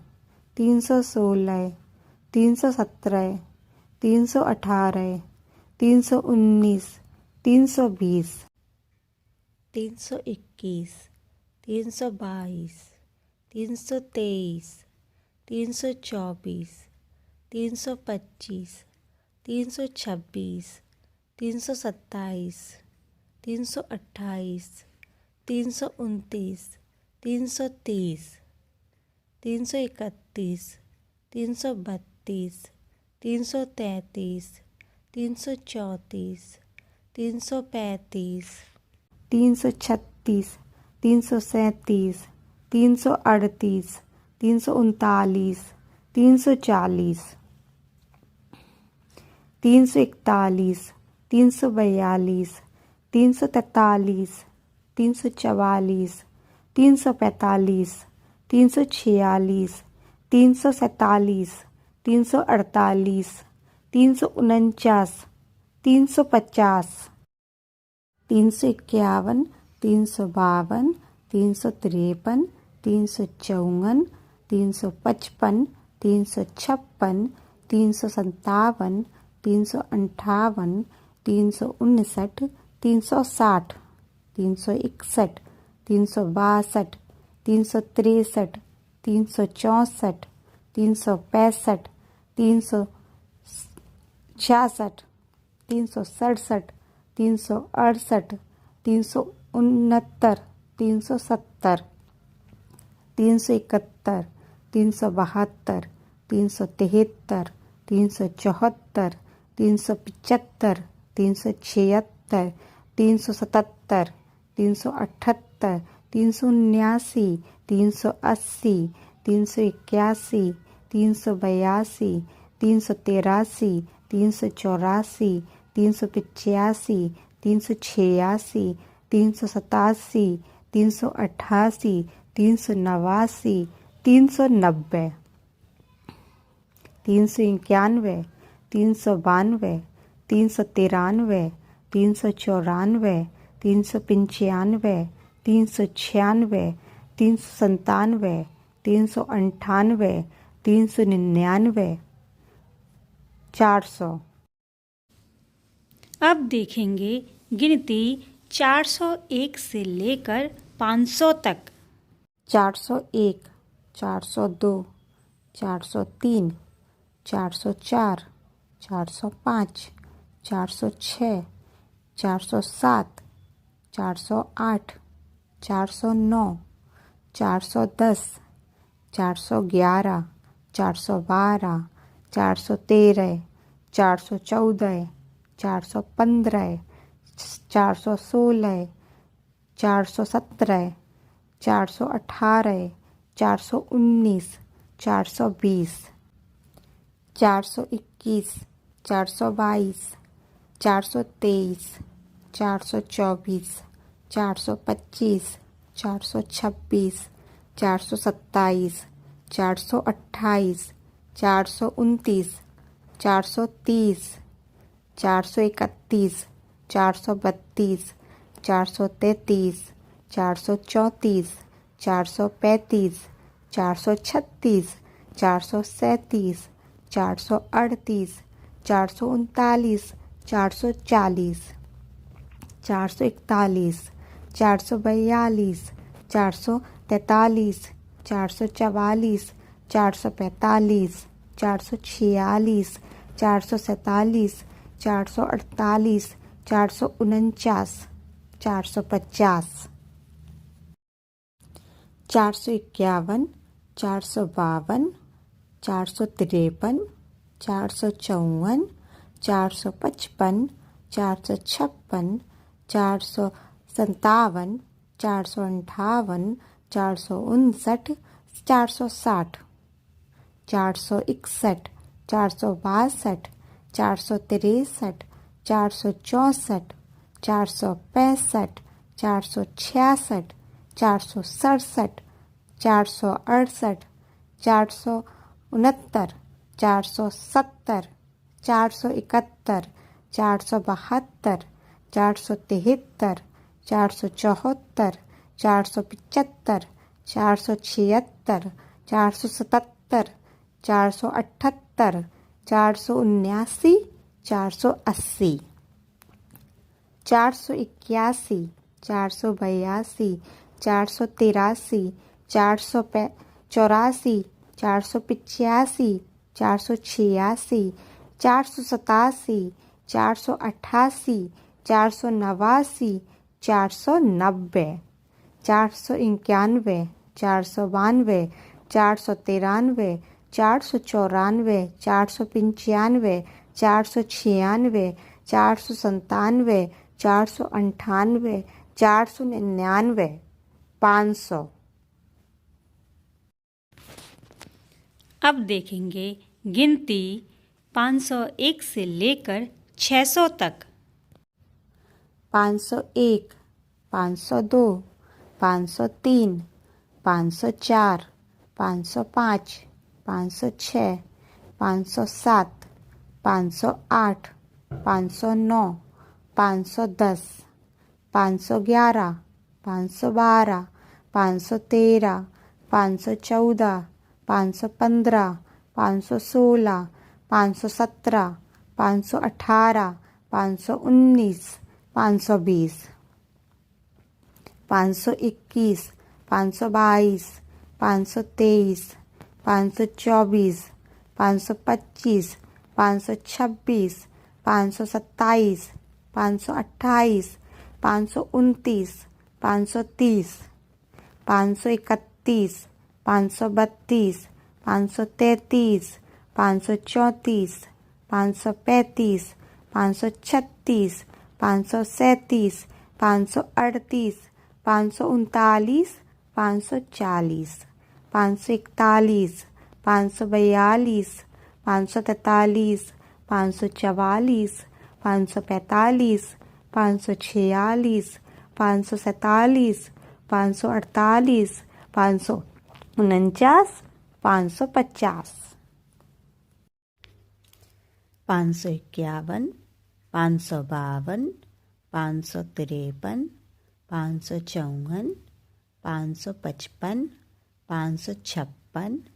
316, 317, 318, 319, 320, 321, 322, 323, 324, 325, 326, 327, 328, 329, 330, 331, 332, 333, 334, 335, 336, 337, 338, 339, 340, 341, 342, 343, 344, 345, 346, 347, 348, 349, 350, 351, 352, 353, 354, 355, 356, 357, 358, 359, 360, 361, 362, 363, 364, 365, 366, 367, 368, 369, 370, 371, 372, 373, 374, 375, 376, 377, 378, 379, 380, 381, 382, 383, 384, 385, 386, 387, 388, 389, 390, 391, 392, 393, 394, 395, 396, 397, 398, 399, 400।
अब देखेंगे गिनती 401 से लेकर 500 तक।
401, 402, 403, 404, 405, 406, 407, 408, 409, 410, 411, 412, 413, 414, 415, 416, 417, 418, 419, 420, 421, 422, 423, 424, 425, 426, 427, 428, 429, 430, 431, 432, 433, 434, 435, 436, 437, 438, 439, 440, 441, 442, 443, 444, 445, 446, 447, 448, 449, 450, 451, 452, 453, 454, 455, 456, 457, 458, 459, 460, 461, 462, 463, 464, 465, 466, 467, 468, 469, 470, 471, 472, 473, 474, 475, 476, 477, 478, 479, 480, 481, 482, 483, 484, 485, 486, 487, 488, 489, 490, 491, 492, 493, 494, 495, 496, 497, 498, 499, 500।
अब देखेंगे गिनती 501 से लेकर 600 तक।
501, 502, 503, 504, 505, 506, 507, 508, 509, 510, 511, 512, 513, 514, 515, 516, 517, 518, 519, 520, 521, 522, 523, 524, 525, 526, 527, 528, 529, 530, 531, 532, 533, 534, 535, 536, 537, 538, 539, 540, 541, 542, 543, 544, 545, 546, 547, 548, 549, 550, 551, 552, 553, 554, 555, 556, 557,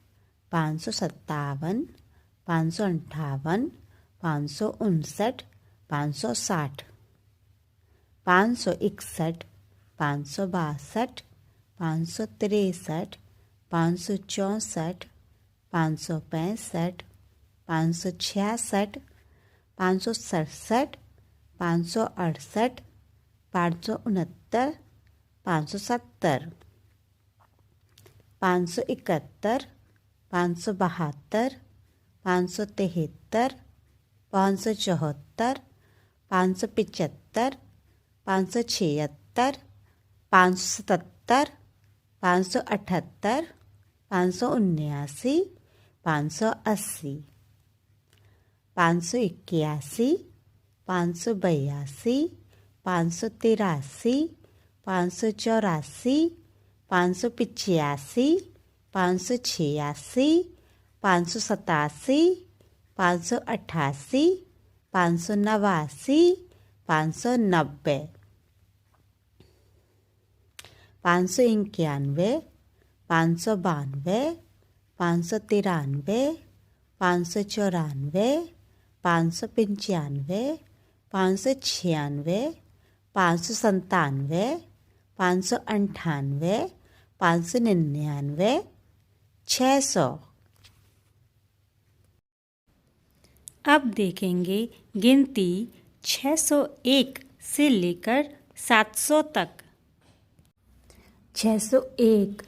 558, 559, 560, 561, 562, 563, 564, 565, 566, 567, 568, 569, 570, 571, 572, 573, 574, 575, 576, 577, 578, 579, 580, 581, 582, 583, 584, 585, 586, 587, 588, 589, 590, 591, 592, 593, 594, 595, 596, 597, 598, 599, 600।
अब देखेंगे गिनती 601 से लेकर 700 तक। 601,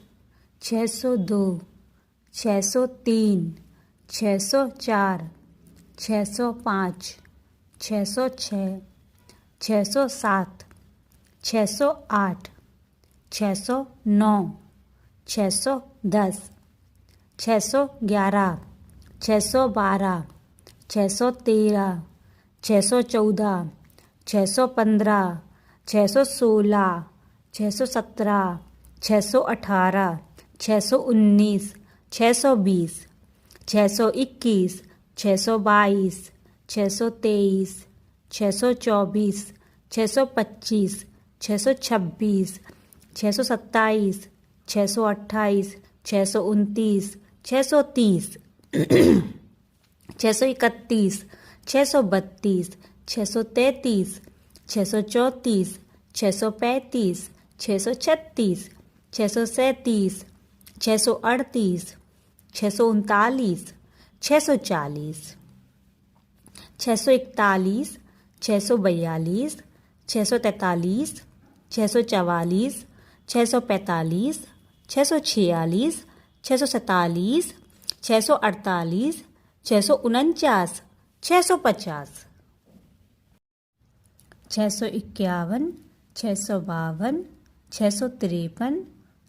602, 603, 604, 605, 606, 607, 608, 609, 610, 611, 612, 613, 614, 615, 616, 617, 618, 619, 620, 621, 622, 623, 624, 625, 626, 627, 628, 629, 630, 631, 632, 633, 634, 635, 636, 637, 638, 639, 640, 641, 642, 643, 644, 645, 646, 647, 648, 649, 650,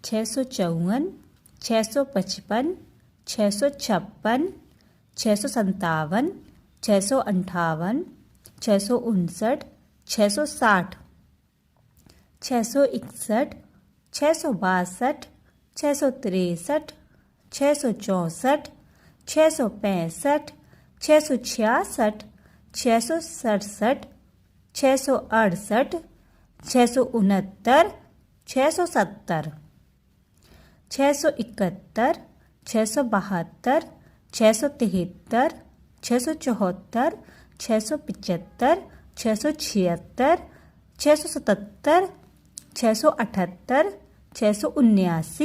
651, 652, 653, 654, 655, 656, 657, 658, 659, 660, 661, 662, 663, 664, 665, 666, 667, 668, 669, 670, 671, 672, 673, 674, 675, 676, 677, 678, 679,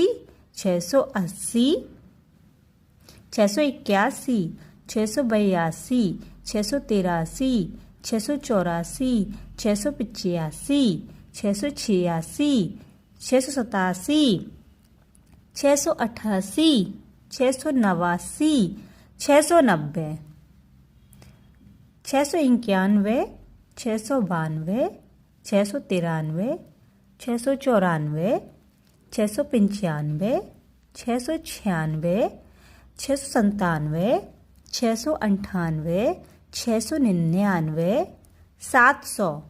680, 681, 682, 683, 684, 685, 686, 687, 688, 689, 690, 691, 692, 693, 694, 695, 696, 697, 698, 699, 700।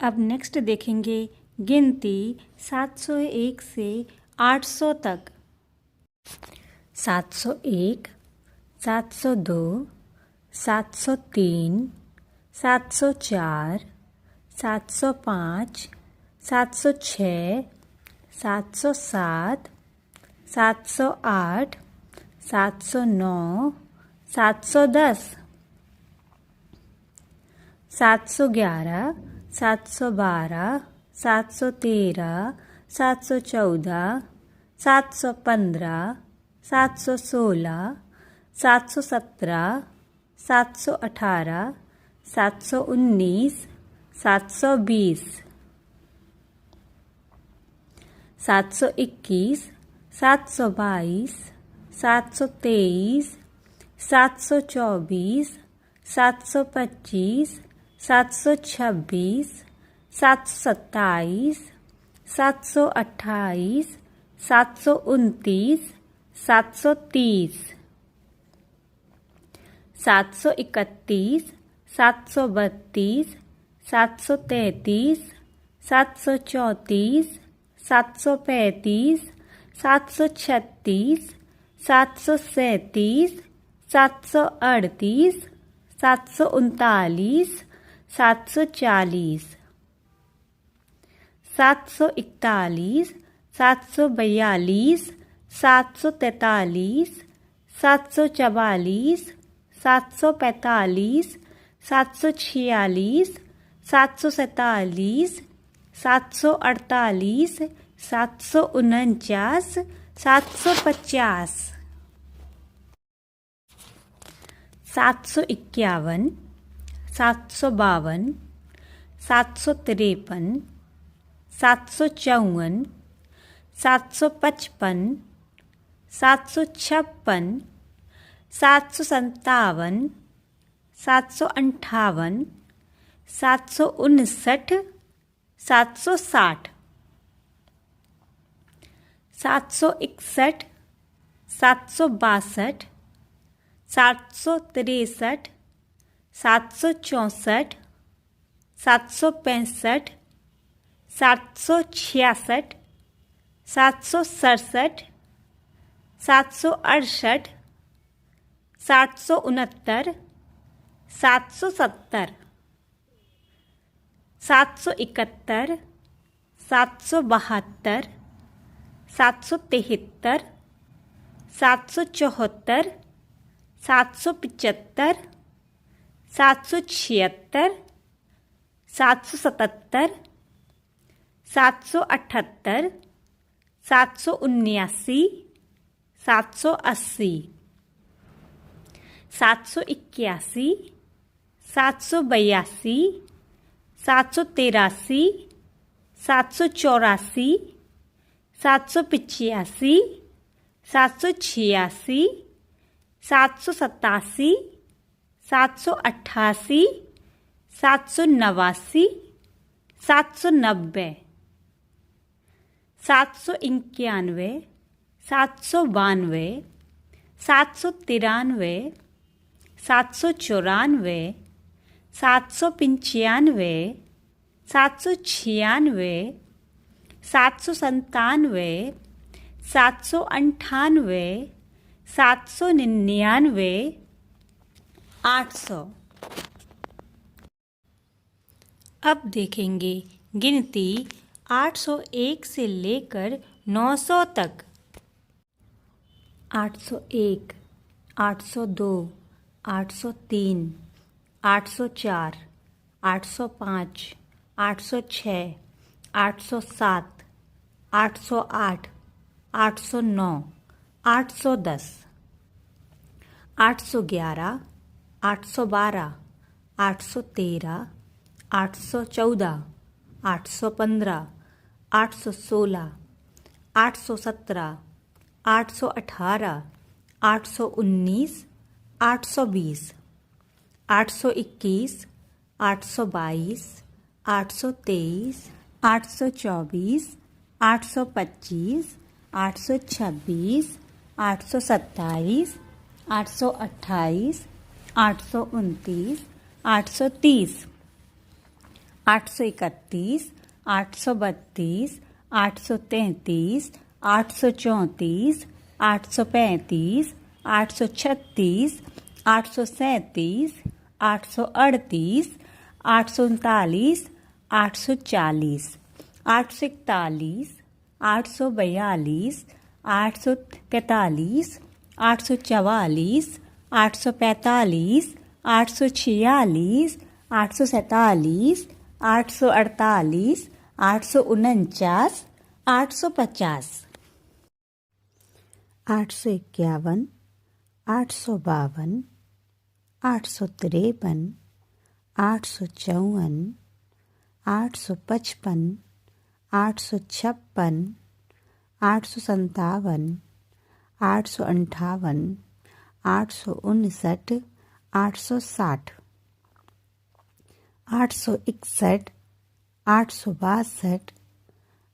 अब नेक्स्ट देखेंगे गिनती 701 से 800 तक। 701, 702, 703, 704, 705, 706, 707, 708, 709, 710, 711, 712, 713, 714, 715, 716, 717, 718, 719, 720, 721, 722, 723, 724, 725, 726, 727, 728, 729, 730, 731, 732, 733, 734, 735, 736, 737, 738, 739, 740, 741, 742, 743, 744, 745, 746, 747, 748, 749, 750, 751, 752, 753, 754, 755, 756, 757, 758, 759, 760, 761, 762, 763, 764, 765, 766, 767, 768, 769, 770, 771, 772, 773, 774, 775, 776, 777, 778, 779, 780, 781, 782, 783, 784, 785, 786, 787, 788, 789, 790, 791, 792, 793, 794, 795, 796, 797, 798, 799, 800। अब देखेंगे गिनती 801 से लेकर 900 तक। 801, 802, 803, 804, 805, 806, 807, 808, 809, 810, 811, 812, 813, 814, 815, 816, 817, 818, 819, 820, 821, 822, 823, 824, 825, 826, 827, 828, 829, 830, 831, 832, 833, 834, 835, 836, 837, 838, 839, 840, 841, 842, 843, 844, 845, 846, 847, 848, 849, 850,
851, 852, 853, 854, 855, 856, 857, 858, 859, 860, 861, 862,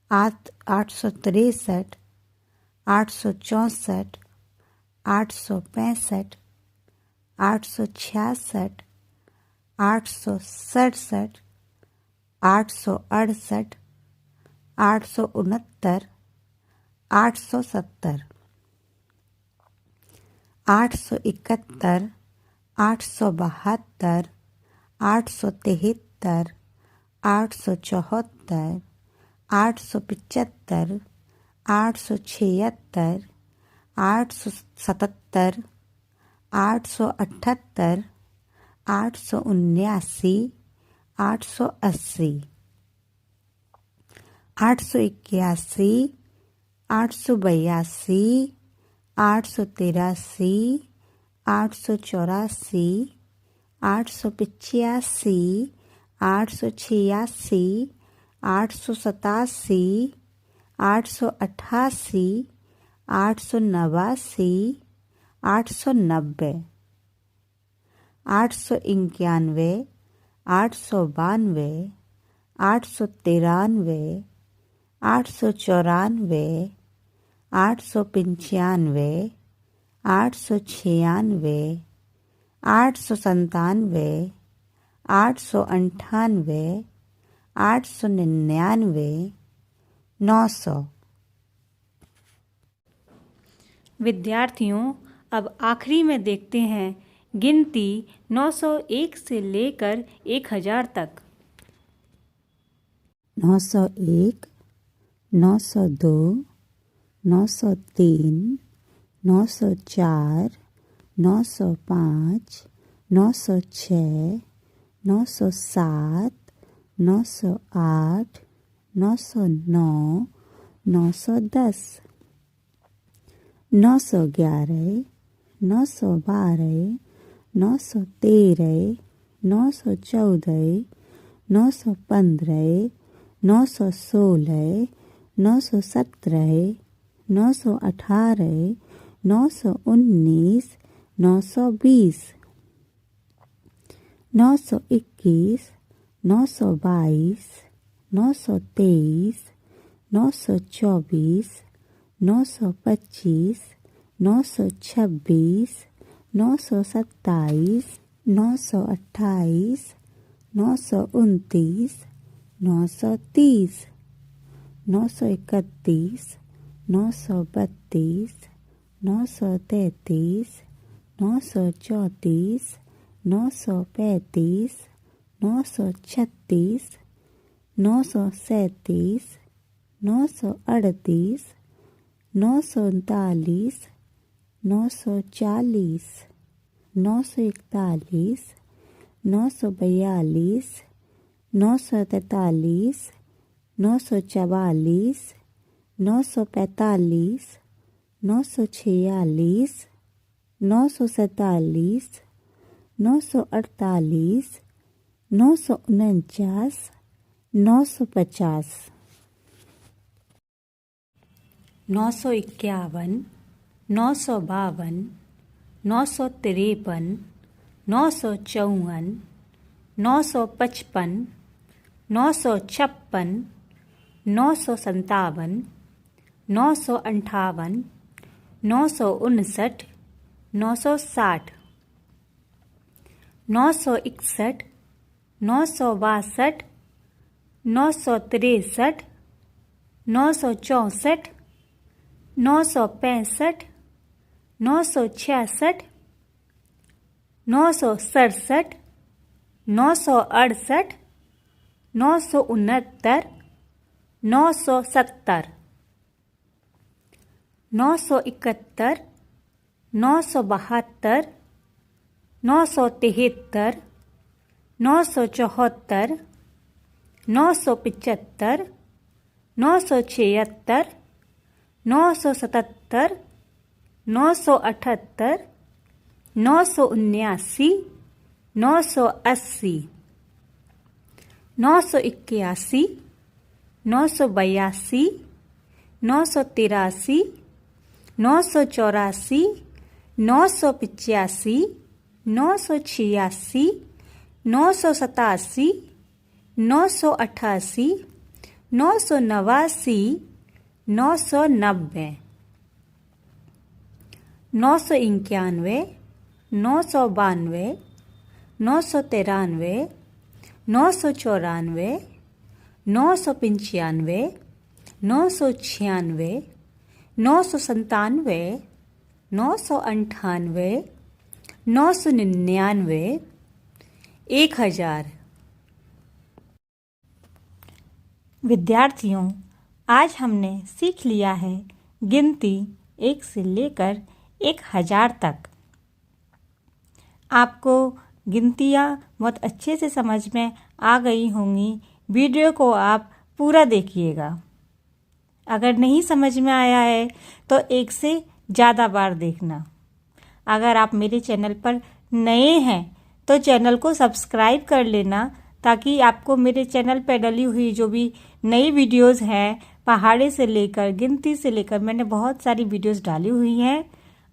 863, 864, 865, 866, 867, 868, 869, 870, 871, 872, 873, 874, 875, 876, 877, 878, 879, 880, 881, 882, 883, 884, 885, 886, 887, 888, 889, 890, 891, 892, 893, 894, 895, 896, 897, 898, 899, 900।
विद्यार्थियों, अब आखिरी में देखते हैं गिनती 901 से लेकर 1000 तक।
901, 902, 903, 904, 905, 906, 907, 908, 909, 910, 911, 912, 913, 914, 915, 916, 917, 918, 919, 920, 921, 922, 923, 924, 925, 926, 927, 928, 929, 930, 931, 932, 933, 934, 935, 936, 937, 938, 939, 940, 941, 942, 943, 944, 945, 946, 947, 948, 949, 950,
951, 952, 953, 954, 955, 956, 957, 958, 959, 960, 961, 962, 963, 964, 965, 966, 967, 968, 969, 970, 971, 972, 973, 974, 975, 976, 977, 978, 979, 980, 981, 982, 983, 984, 985, 986, 987, 988, 989, 990, 991, 992, 993, 994, 995, 996, 997, 998, 999, 1000।
विद्यार्थियों, आज हमने सीख लिया है गिनती 1 से लेकर 1000 तक। आपको गिनतियाँ बहुत अच्छे से समझ में आ गई होंगी। वीडियो को आप पूरा देखिएगा। अगर नहीं समझ में आया है तो 1 से ज़्यादा बार देखना। अगर आप मेरे चैनल पर नए हैं तो चैनल को सब्सक्राइब कर लेना, ताकि आपको मेरे चैनल पर डली हुई जो भी नई वीडियोस हैं, पहाड़े से लेकर गिनती से लेकर, मैंने बहुत सारी वीडियोस डाली हुई हैं,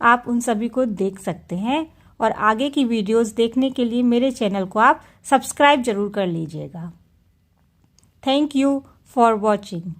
आप उन सभी को देख सकते हैं। और आगे की वीडियोस देखने के लिए मेरे चैनल को आप सब्सक्राइब ज़रूर कर लीजिएगा। Thank you for watching.